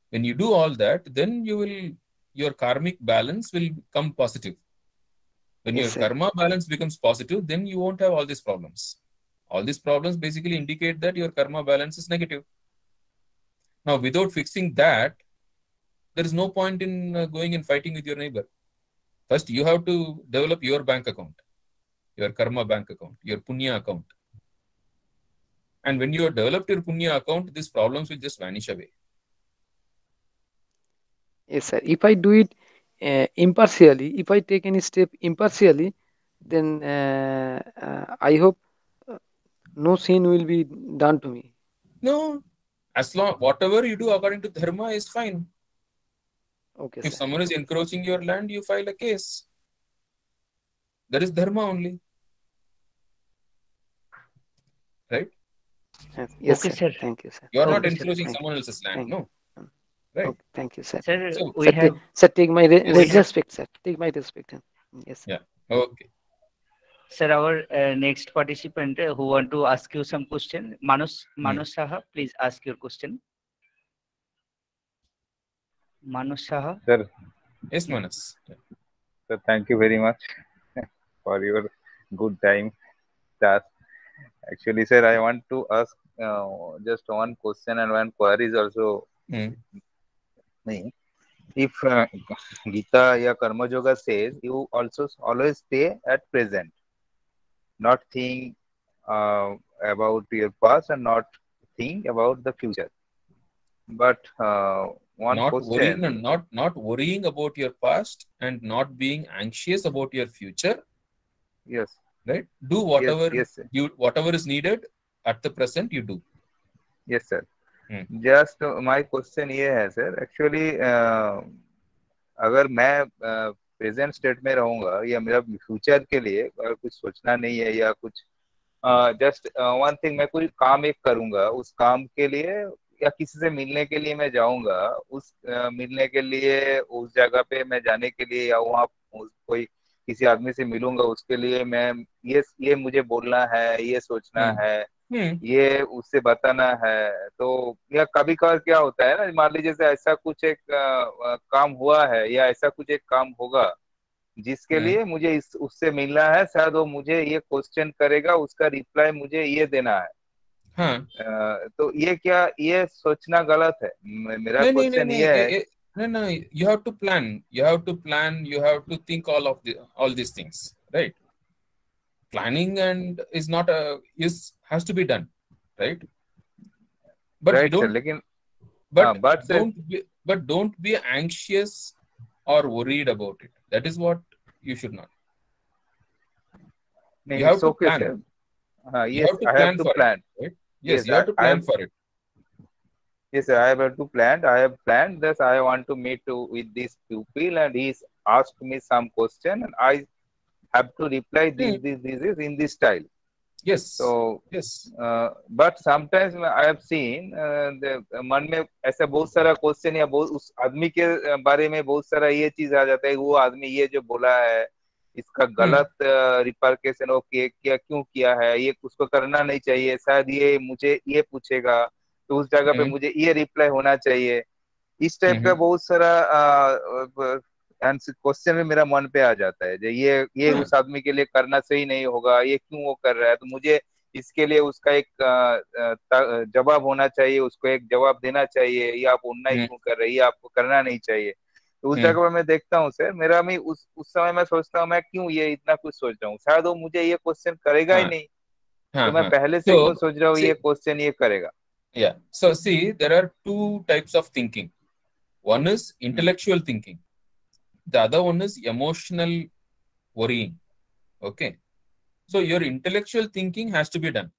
When you do all that, then your karmic balance will come positive. When Yes, your sir. karma balance becomes positive, then you won't have all these problems. All these problems basically indicate that your karma balance is negative. Now, without fixing that, there is no point in going and fighting with your neighbor. First, you have to develop your bank account, your karma bank account, your punya account. And when you have developed your punya account, these problems will just vanish away. Yes, sir. If I do it impartially, if I take any step impartially, then I hope uh, no sin will be done to me. No, as long whatever you do according to dharma is fine. Okay, If sir. someone is encroaching your land, you file a case. That is dharma only, right? Yes, Okay, sir. sir. Thank you, sir. You are not Okay, Thank you. sir. encroaching Thank you. someone else's land, Thank you. no, right? Okay, thank you, sir. Sir, So, we have Sir, take my yes, we have respect, sir. Take my respect. Yes, sir. yeah, okay. sir our next participant who want to ask you some question. Manus Saha, please ask your question. Manus Saha. Sir, Yes, Manas. Yeah. sir, thank you very much for your good time task. Actually, sir, I want to ask just one question and one query is also Hmm. me. If Gita या Karmayoga says you also always stay at present, not think about your past and not think about the future. But one Not worrying, question, not worrying about your past and not being anxious about your future, yes, right? Do yes, yes, sir. whatever is needed at the present, you do. Yes, sir. Hmm. Just my question ये है sir actually अगर मैं present state में रहूंगा या मेरा future के लिए अगर कुछ सोचना नहीं है या कुछ जस्ट वन थिंग मैं कोई काम एक करूंगा उस काम के लिए या किसी से मिलने के लिए मैं जाऊंगा उस मिलने के लिए उस जगह पे मैं जाने के लिए या वहाँ कोई किसी आदमी से मिलूंगा उसके लिए मैं ये मुझे बोलना है ये सोचना Hmm. है Hmm. ये उससे बताना है तो या कभी कभार क्या होता है ना मान लीजिए जैसे ऐसा कुछ एक काम हुआ है या ऐसा कुछ एक काम होगा जिसके Hmm. लिए मुझे उससे मिलना है शायद वो मुझे ये क्वेश्चन करेगा उसका रिप्लाई मुझे ये देना है हाँ, तो ये क्या ये सोचना गलत है मेरा नहीं नहीं नहीं क्वेश्चन नहीं ये है no, no, you have to plan, you have to think all these things, right? Planning and is not a is has to be done, right? But you right sir don't, लेकिन But but sir, don't be anxious or worried about it. That is what you should not. You have it's to okay, plan. sir. You Yes, have to I have plan to for it, plan. right? Yes, Yes, you have to I plan have. for it. Yes, sir, I have to plan. I have planned this. I want to meet with this pupil, and he's asked me some question, and I have to reply Hmm. this in this style. Yes, So, yes. but sometimes I have seen मन में ऐसा बहुत सारा question या बहुत उस आदमी के बारे में बहुत सारा ये चीज आ जाता है, वो आदमी ये जो बोला है इसका Hmm. गलत रिपरकेशन, ओके क्या क्यों किया है, ये उसको करना नहीं चाहिए, शायद ये मुझे ये पूछेगा तो उस जगह पे Hmm. मुझे ये रिप्लाई होना चाहिए। इस टाइप का Hmm. बहुत सारा क्वेश्चन में मेरा मन पे आ जाता है, जो ये हाँ, उस आदमी के लिए करना सही नहीं होगा, ये क्यों वो कर रहा है, तो मुझे इसके लिए उसका एक जवाब होना चाहिए, उसको एक जवाब देना चाहिए, ये आप अन्याय हम्म, क्यों कर रहे हैं, ये आपको करना नहीं चाहिए। तो उस हम्म, जगह पर मैं देखता हूँ सर, मेरा मैं उस समय मैं सोचता हूँ मैं क्यों ये इतना कुछ सोच रहा हूँ, शायद वो मुझे ये क्वेश्चन करेगा ही हाँ, नहीं, हाँ, तो मैं हाँ. पहले से क्यों So, सोच रहा हूँ ये see, क्वेश्चन ये करेगा। yeah. So, see, there are two types of thinking. One is intellectual thinking. The other one is emotional worrying. Okay. So, your intellectual thinking has to be done,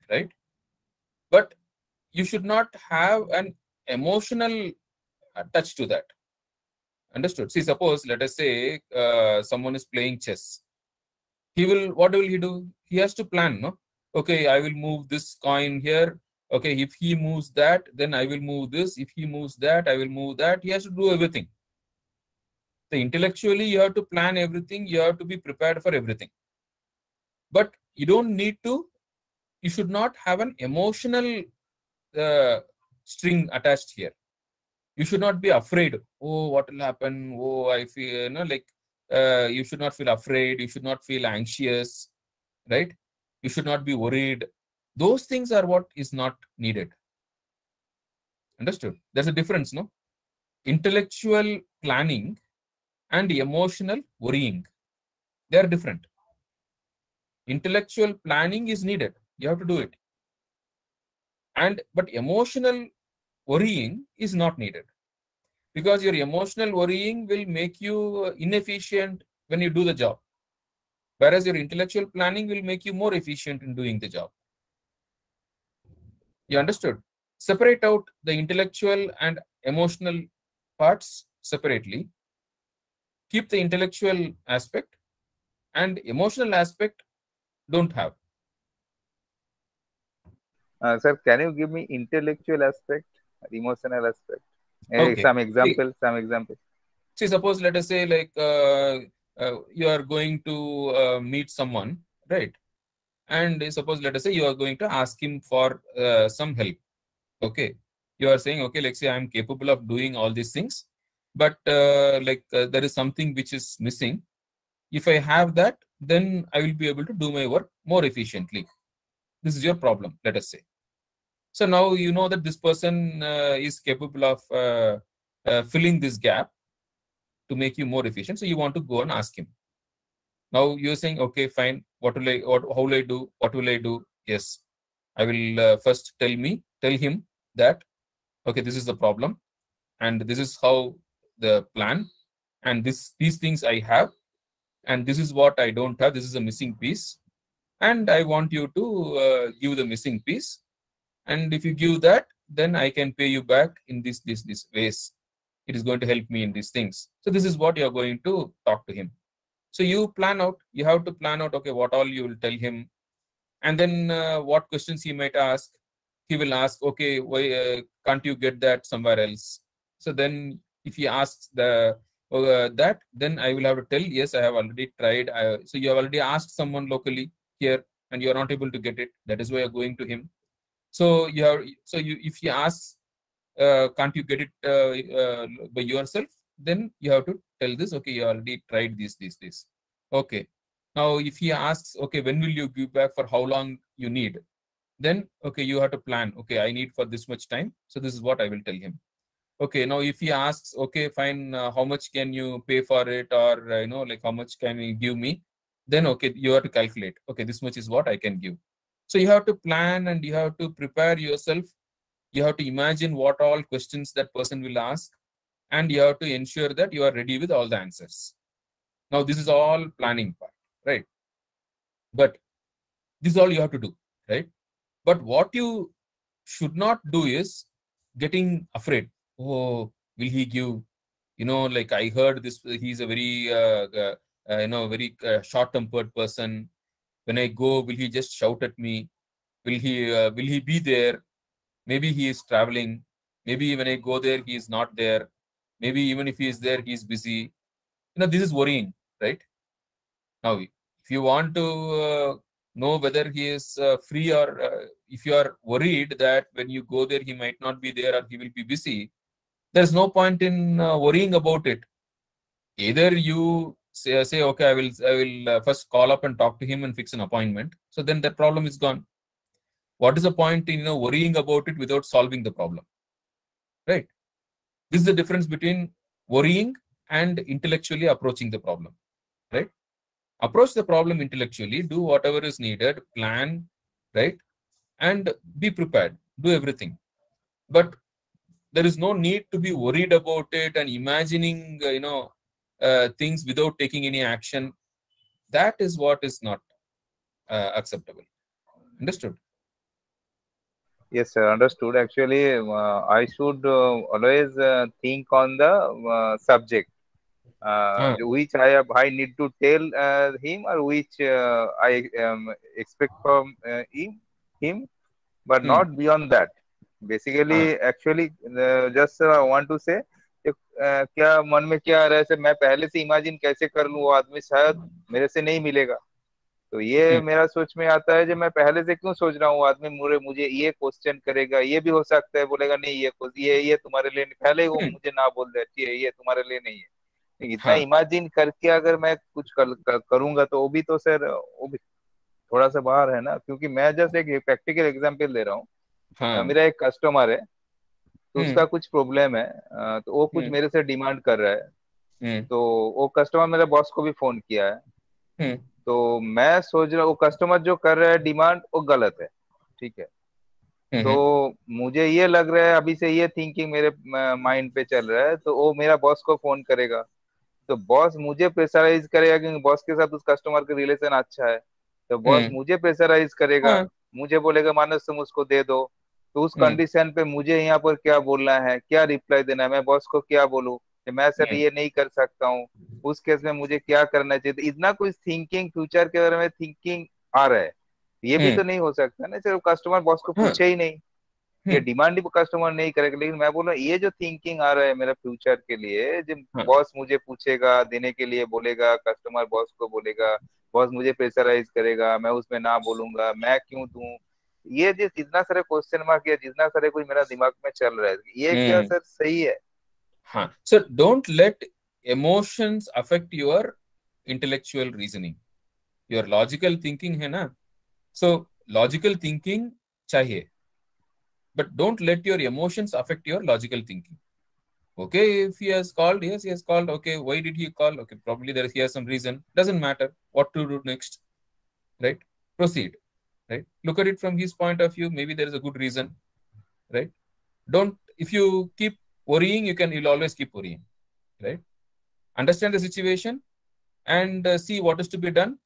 right? But you should not have an emotional touch to that. Understood? See, suppose, let us say, someone is playing chess. What will he do? He has to plan, no? Okay, I will move this coin here. Okay, if he moves that, then I will move this. If he moves that, I will move that. He has to do everything. So intellectually, you have to plan everything. You have to be prepared for everything. But you don't need to, you should not have an emotional string attached here. You should not be afraid. Oh, what will happen? Oh, I feel, you should not feel afraid. You should not feel anxious, right? You should not be worried. Those things are what is not needed. Understood? There's a difference, no? Intellectual planning and emotional worrying. They are different. Intellectual planning is needed. You have to do it. But emotional worrying is not needed, because your emotional worrying will make you inefficient when you do the job, whereas your intellectual planning will make you more efficient in doing the job. You understood? Separate out the intellectual and emotional parts separately. Keep the intellectual aspect, and emotional aspect don't have. Sir, can you give me intellectual aspect, emotional aspect? Okay. Some example, some example. See, suppose let us say like you are going to meet someone, right? And suppose let us say you are going to ask him for some help. Okay. You are saying, okay, let's say I am capable of doing all these things, but there is something which is missing. If I have that, then I will be able to do my work more efficiently. This is your problem, let us say. So now you know that this person is capable of filling this gap to make you more efficient. So you want to go and ask him. Now you're saying, okay, fine. How will I do? What will I do? Yes, I will first tell him that, okay, this is the problem, and this is how the plan, and these things I have, and this is what I don't have. This is a missing piece, and I want you to give the missing piece. And if you give that, then I can pay you back in this ways. It is going to help me in these things. So this is what you are going to talk to him. So you plan out. You have to plan out. Okay, what all you will tell him, and then what questions he might ask. He will ask, okay, why can't you get that somewhere else? So then if he asks that, then I will have to tell, yes, I have already tried. So you have already asked someone locally here, and you are not able to get it. That is why you're going to him. So if he asks, can't you get it by yourself? Then you have to tell this, okay, you already tried this. Okay. Now, if he asks, okay, when will you give back, for how long you need? Then, okay, you have to plan, okay, I need for this much time. So this is what I will tell him. Okay, now if he asks, okay, fine, how much can you pay for it? Or, like how much can you give me? Then, okay, you have to calculate, okay, this much is what I can give. So you have to plan, and you have to prepare yourself You have to imagine what all questions that person will ask, and you have to ensure that you are ready with all the answers. Now, this is all planning part, right? But this is all you have to do, right? But what you should not do is getting afraid. Oh, will he give? Like I heard this, he's a very, very short-tempered person. When I go, will he just shout at me? Will he be there? Maybe he is traveling. Maybe when I go there, he is not there. Maybe even if he is there, he is busy. This is worrying, right? Now, if you want to know whether he is free, or if you are worried that when you go there, he might not be there or he will be busy, there's no point in worrying about it. Either you say, okay, I will first call up and talk to him and fix an appointment. So then that problem is gone. What is the point in worrying about it without solving the problem, right? This is the difference between worrying and intellectually approaching the problem, right? Approach the problem intellectually, do whatever is needed, plan, right? And be prepared, do everything. But there is no need to be worried about it and imagining, things without taking any action. That is what is not acceptable. Understood? Yes, sir, understood. Actually, I should always think on the subject, which I need to tell him, or which I expect from him, but not beyond that. Basically, actually, just I want to say, क्या मन में क्या आ रहा है, से मैं पहले से इमेजिन कैसे कर लूं वो आदमी शायद मेरे से नहीं मिलेगा। तो ये मेरा सोच में आता है, जो मैं पहले से क्यों सोच रहा हूँ आदमी मुझे ये क्वेश्चन करेगा, ये भी हो सकता है बोलेगा नहीं ये तुम्हारे लिए नहीं, पहले ही वो मुझे ना बोल देती है ये तुम्हारे लिए नहीं है। इतना इमेजिन करके अगर मैं कुछ करूंगा तो वो भी तो सर वो भी थोड़ा सा बाहर है ना, क्योंकि मैं जस्ट एक प्रैक्टिकल एग्जांपल दे रहा हूँ। मेरा एक कस्टमर है, तो उसका कुछ प्रॉब्लम है, तो वो कुछ मेरे से डिमांड कर रहा है। तो वो कस्टमर मेरे बॉस को भी फोन किया है। तो मैं सोच रहा हूँ वो कस्टमर जो कर रहा है डिमांड वो गलत है, ठीक है। तो मुझे ये लग रहा है, अभी से ये थिंकिंग मेरे माइंड पे चल रहा है, तो वो मेरा बॉस को फोन करेगा, तो बॉस मुझे प्रेशराइज करेगा, क्योंकि बॉस के साथ उस कस्टमर का रिलेशन अच्छा है। तो बॉस मुझे प्रेशराइज करेगा, मुझे बोलेगा मानस तुम उसको दे दो। तो उस कंडीशन पे मुझे यहाँ पर क्या बोलना है, क्या रिप्लाई देना है, मैं बॉस को क्या बोलूं कि मैं सर ये नहीं कर सकता हूँ, उस केस में मुझे क्या करना चाहिए। तो इतना कुछ थिंकिंग फ्यूचर के बारे में थिंकिंग आ रहा है, ये भी तो नहीं हो सकता ना सर, कस्टमर बॉस को पूछे ही नहीं, ये डिमांड ही कस्टमर नहीं करेगा। लेकिन मैं बोल रहा हूँ ये जो थिंकिंग आ रहा है मेरा फ्यूचर के लिए, जब बॉस मुझे पूछेगा देने के लिए बोलेगा, कस्टमर बॉस को बोलेगा, बॉस मुझे प्रेशराइज करेगा, मैं उसमें ना बोलूंगा, मैं क्यों दूं, ये जो जितना सारे क्वेश्चन मार्क या जितना सारे कुछ मेरा दिमाग में चल रहा है, ये क्या सर सही है? हाँ sir, don't let emotions affect your intellectual reasoning. Your logical thinking है ना, सो लॉजिकल थिंकिंग चाहिए, but don't let your emotions affect your logical thinking. Okay, if he has called, yes, he has called. Okay, why did he call? Okay, probably he has some reason. Doesn't matter what to do next, right? Proceed, right? Look at it from his point of view. Maybe there is a good reason, right? If you keep worrying, you'll always keep worrying, right? Understand the situation and see what is to be done,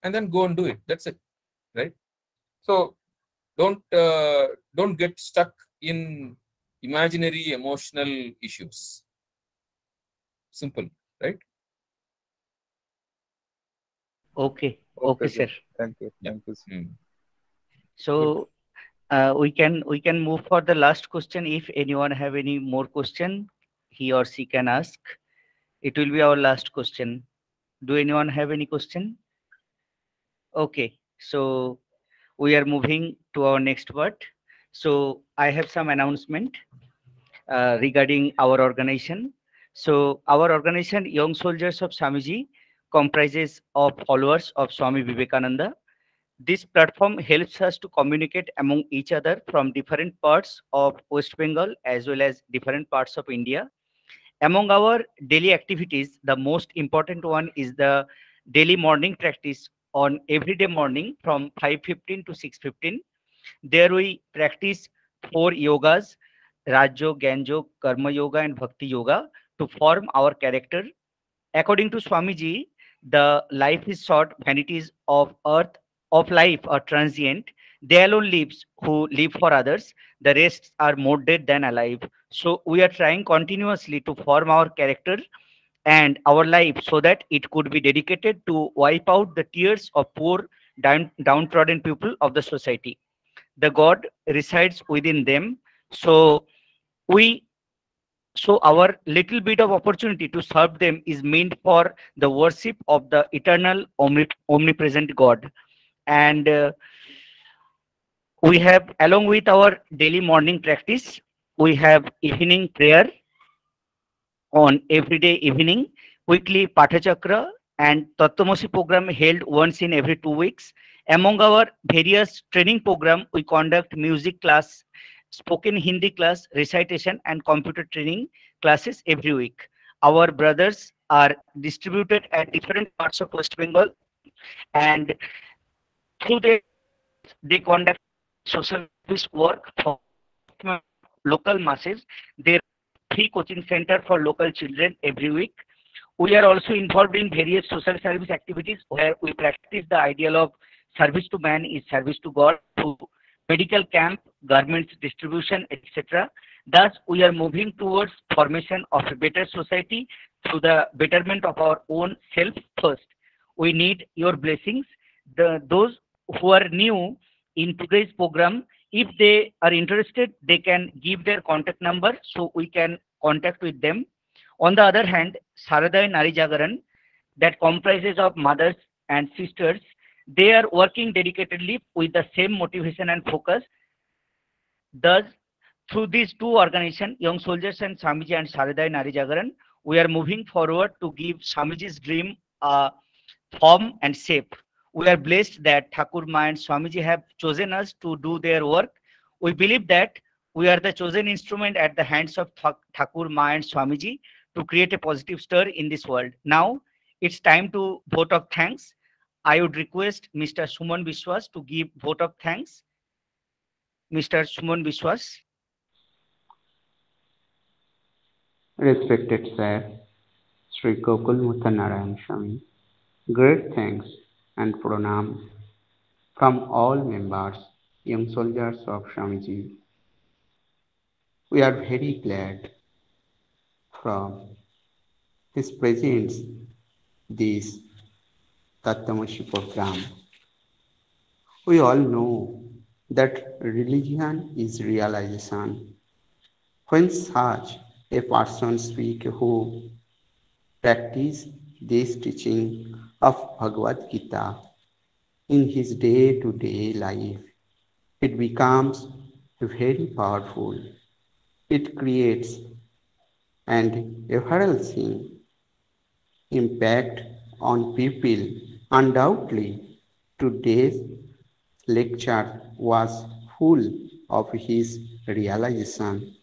and then go and do it. That's it, right? So don't get stuck in imaginary emotional issues. Simple, right? Okay, sir. Thank you. So we can move for the last question. If anyone have any more question, he or she can ask. It will be our last question. Do anyone have any question? Okay, so we are moving to our next word. So I have some announcement regarding our organization. So our organization, Young Soldiers of Swamiji, comprises of followers of Swami Vivekananda. This platform helps us to communicate among each other from different parts of West Bengal as well as different parts of India. Among our daily activities, the most important one is the daily morning practice on everyday morning from 5:15 to 6:15. There we practice four yogas, Raj Yoga, Gyan Yoga, Karma Yoga, and Bhakti Yoga to form our character. According to Swamiji, the life is short, vanities of earth of life are transient. They alone lives who live for others. The rest are more dead than alive. So we are trying continuously to form our character and our life so that it could be dedicated to wipe out the tears of poor downtrodden people of the society. The God resides within them. So we our little bit of opportunity to serve them is meant for the worship of the eternal omnipresent God. And we have, along with our daily morning practice, we have evening prayer on everyday evening, weekly Pathachakra and Tattvamasi program held once in every 2 weeks. Among our various training program, we conduct music class, spoken Hindi class, recitation and computer training classes every week. Our brothers are distributed at different parts of West Bengal, and through they conduct social service work for local masses. There are free coaching center for local children every week. We are also involved in various social service activities where we practice the ideal of service to man is service to God through medical camp, garments distribution, etc. Thus, we are moving towards formation of a better society through the betterment of our own self first. We need your blessings. Those who are new in today's program, if they are interested, they can give their contact number so we can contact with them. On the other hand, Saradaya Nari Jagaran, that comprises of mothers and sisters, they are working dedicatedly with the same motivation and focus. Thus, through these two organizations, Young Soldiers and Swamiji and Saradaya Nari Jagaran, we are moving forward to give Swamiji's dream a form and shape. We are blessed that Thakur Ma and Swamiji have chosen us to do their work. We believe that we are the chosen instrument at the hands of Thakur Ma and Swamiji to create a positive stir in this world. Now, it's time to vote of thanks. I would request Mr. Suman Biswas to give vote of thanks. Mr. Suman Biswas. Respected Sir, Sri Gokulmuthu Narayanaswamy, great thanks and pranam from all members, young soldiers of Swamiji. We are very glad from his presence this Tattvamasi program. We all know that religion is realization. When such a person speaks who practice this teaching of Bhagwat Gita in his day-to-day life, it becomes very powerful. It creates an everlasting impact on people. Undoubtedly, today's lecture was full of his realization,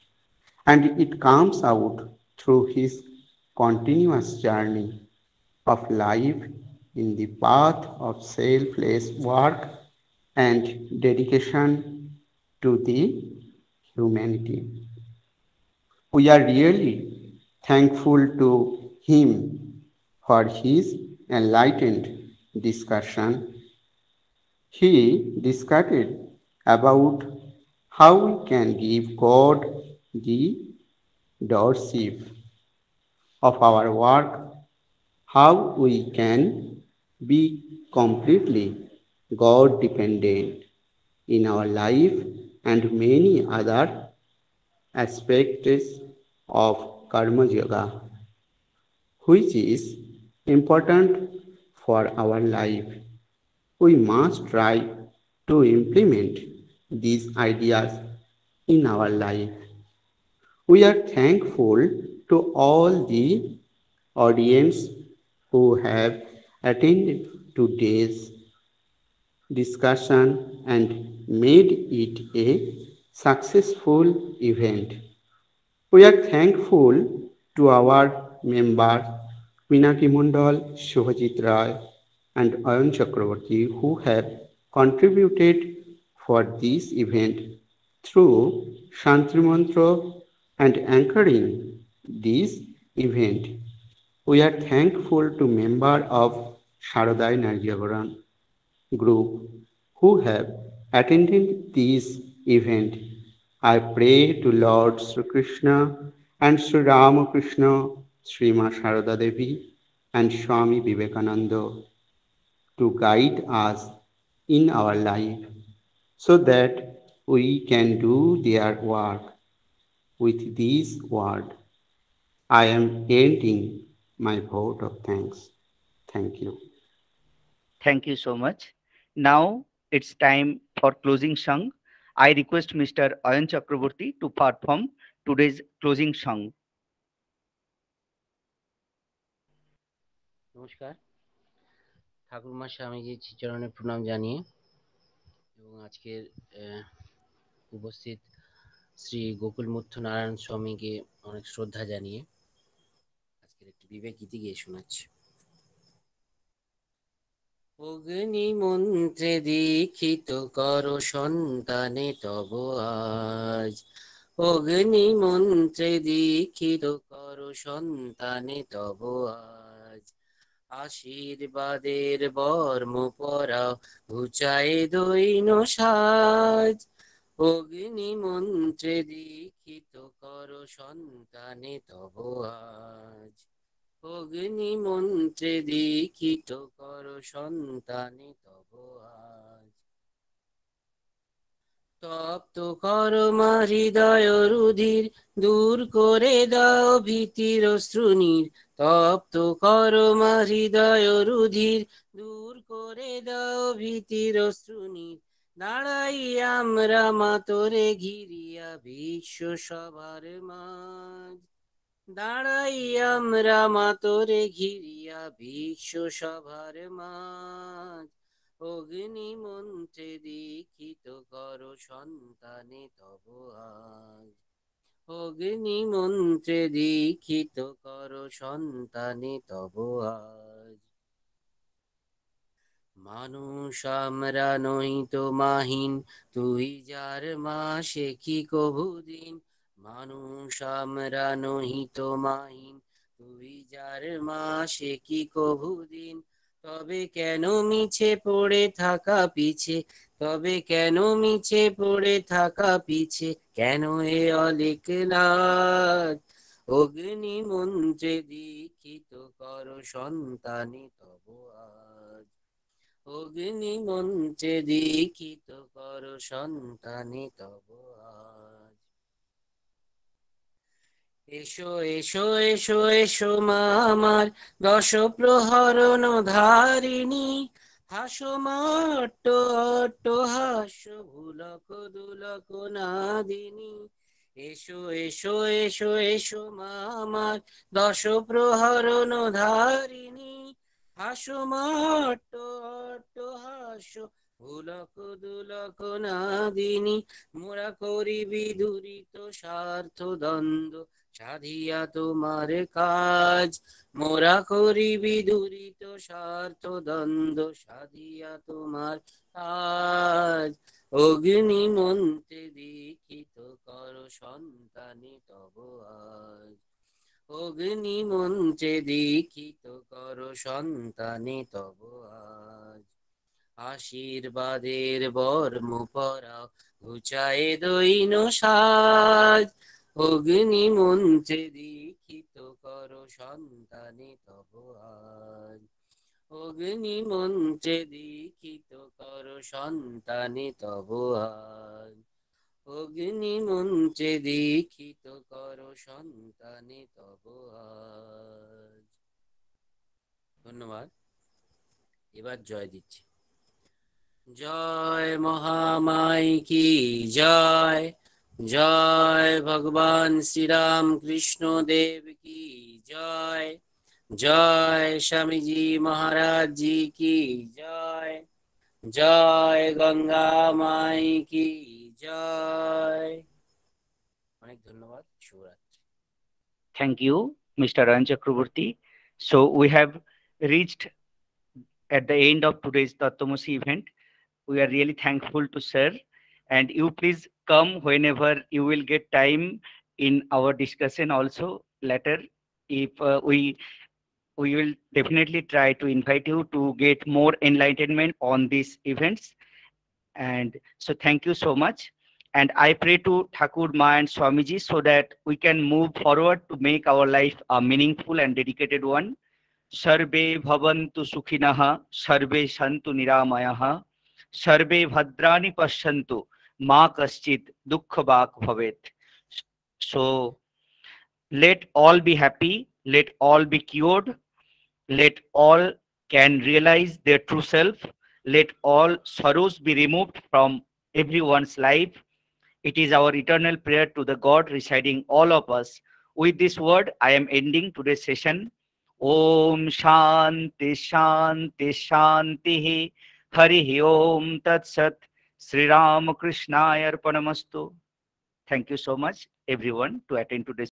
and it comes out through his continuous journey of life in the path of selfless work and dedication to the humanity. We are really thankful to him for his enlightened discussion. He discussed about how we can give God the doorstep of our work, how we can be completely God dependent in our life, and many other aspects of Karmayoga, which is important for our life. We must try to implement these ideas in our life. We are thankful to all the audience who have attended today's discussion and made it a successful event. We are thankful to our members Pinaki Mondal, Shubhajit Rai, and Ayan Chakravarti who have contributed for this event. through Shantri Mantra and anchoring this event. We are thankful to members of Sharadai Narjavaran group who have attended this event. I pray to Lord Sri Krishna and Sri Ramakrishna, Srima Sharada Devi, and Swami Vivekananda to guide us in our life so that we can do their work. With this word, I am ending my vote of thanks. Thank you. Thank you so much. Now it's time for closing song. I request Mr. Ayan Chakraborty to perform today's closing song. নমস্কার, ঠাকুরমা স্বামীজির চরণে প্রণাম জানিয়ে এবং আজকের উপস্থিত শ্রী গোকুলমুথু নারায়ণ স্বামীকে অনেক শ্রদ্ধা জানিয়ে আজকের একটি বিবেক গীতি গিয়ে শোনাচ্ছি। অগ্নি মন্ত্রে দীক্ষিত করো সন্তানে তব আজ, অগ্নি মন্ত্রে দীক্ষিত করো সন্তানে তব আজ, আশীর্বাদের বর্ম পরাও ঘুচায় দৈন সাজ, অগ্নি মন্ত্রে দীক্ষিত করো সন্তানে তব আজ, অগ্নি মন্ত্রে দীক্ষিত করো সন্তানে তব আজ, তপ্ত করো মা হৃদয় রুধির, দূর করে দাও ভীতির শ্রুণীর, তপ্ত করো মা হৃদয় রুধির, দূর করে দাও ভীতির শ্রুণীর, দাঁড়াই আমরা মা তোরে ঘিরিয়া বিশ্ব সবার মাঝ, দাঁড়াই আমরা মা তোরে ঘিরিয়া বিশ্ব সভার মাঝ, অগ্নি মন্ত্রে দীক্ষিত করো সন্তানে তব আজ, অগ্নি মন্ত্রে দীক্ষিত করো সন্তানে তব আজ, মানুষ আমরা নই তো মাহিন, তুই যার মা সে কি কভু দিন, মানুষ আমরা নহি তো মাহিন, তুই যার মা সে কি কভু দিন, তবে কেন মিছে পড়ে থাকা পিছে, তবে কেন মিছে পড়ে থাকা পিছে, কেন এ অলেখ লাজ, অগ্নি মন্ত্রে দীক্ষিত করো সন্তানে তব আজ, অগ্নি মন্ত্রে দীক্ষিত করো সন্তানে তব আজ, এসো এসো এসো এসো মা আমার দশ প্রহরণ ধারিণী, হাসো মা অট্ট অট্ট হাসো ভুলক দুলক নাদিনী, এসো এসো এসো এসো মা আমার দশ প্রহরণ ধারিণী, হাসো মা অট্ট অট্ট হাসো ভুলক দুলক নাদিনী, মোরা করিবি দুরিত স্বার্থ দ্বন্দ্ব সাধিয়া তোমার কাজ, মোরা করিবি দুরিত স্বার্থ দ্বন্দ্ব সাধিয়া তোমার কাজ, অগ্নি মন্ত্রে দীক্ষিত করো সন্তানে তব আজ, অগ্নি মন্ত্রে দীক্ষিত করো সন্তানে তব আজ, আশীর্বাদের বর্ম পরাও ঘুচায় দৈন সাজ, অগ্নি মন্ত্রে দীক্ষিত করো সন্তানে তব আজ, অগ্নি মন্ত্রে দীক্ষিত করো সন্তানে তব আজ, অগ্নি মন্ত্রে দীক্ষিত করো সন্তানে তব আজ। ধন্যবাদ। এবার জয় দিচ্ছি। জয় মহামাই কি জয়, জয় ভগবান শ্রীরাম কৃষ্ণ দেব কি জয়, জয় স্বামীজি মহারাজ জি কি জয়, জয় গঙ্গা মাই কি জয়। অনেক ধন্যবাদ। শুভরাত্রি। Thank you, Mr. Ayan Chakraborty. So we have reached at the end of today's Tattvamasi event. We are really thankful to sir And you please come whenever you will get time in our discussion also later. If we will definitely try to invite you to get more enlightenment on these events. And so thank you so much. And I pray to Thakur Ma and Swamiji so that we can move forward to make our life a meaningful and dedicated one. Sarve bhavantu sukhinaha, sarve santu niramayaha, sarve bhadrani pasyantu, ma kaschit dukkha bhak bhavet. So let all be happy, let all be cured, let all can realize their true self, let all sorrows be removed from everyone's life. It is our eternal prayer to the God residing all of us. With this word, I am ending today's session. Om Shanti Shanti Shanti Hari Om Tat Sat Sri Ram Krishnaya Arpanamastu. Thank you so much, everyone, to attend today's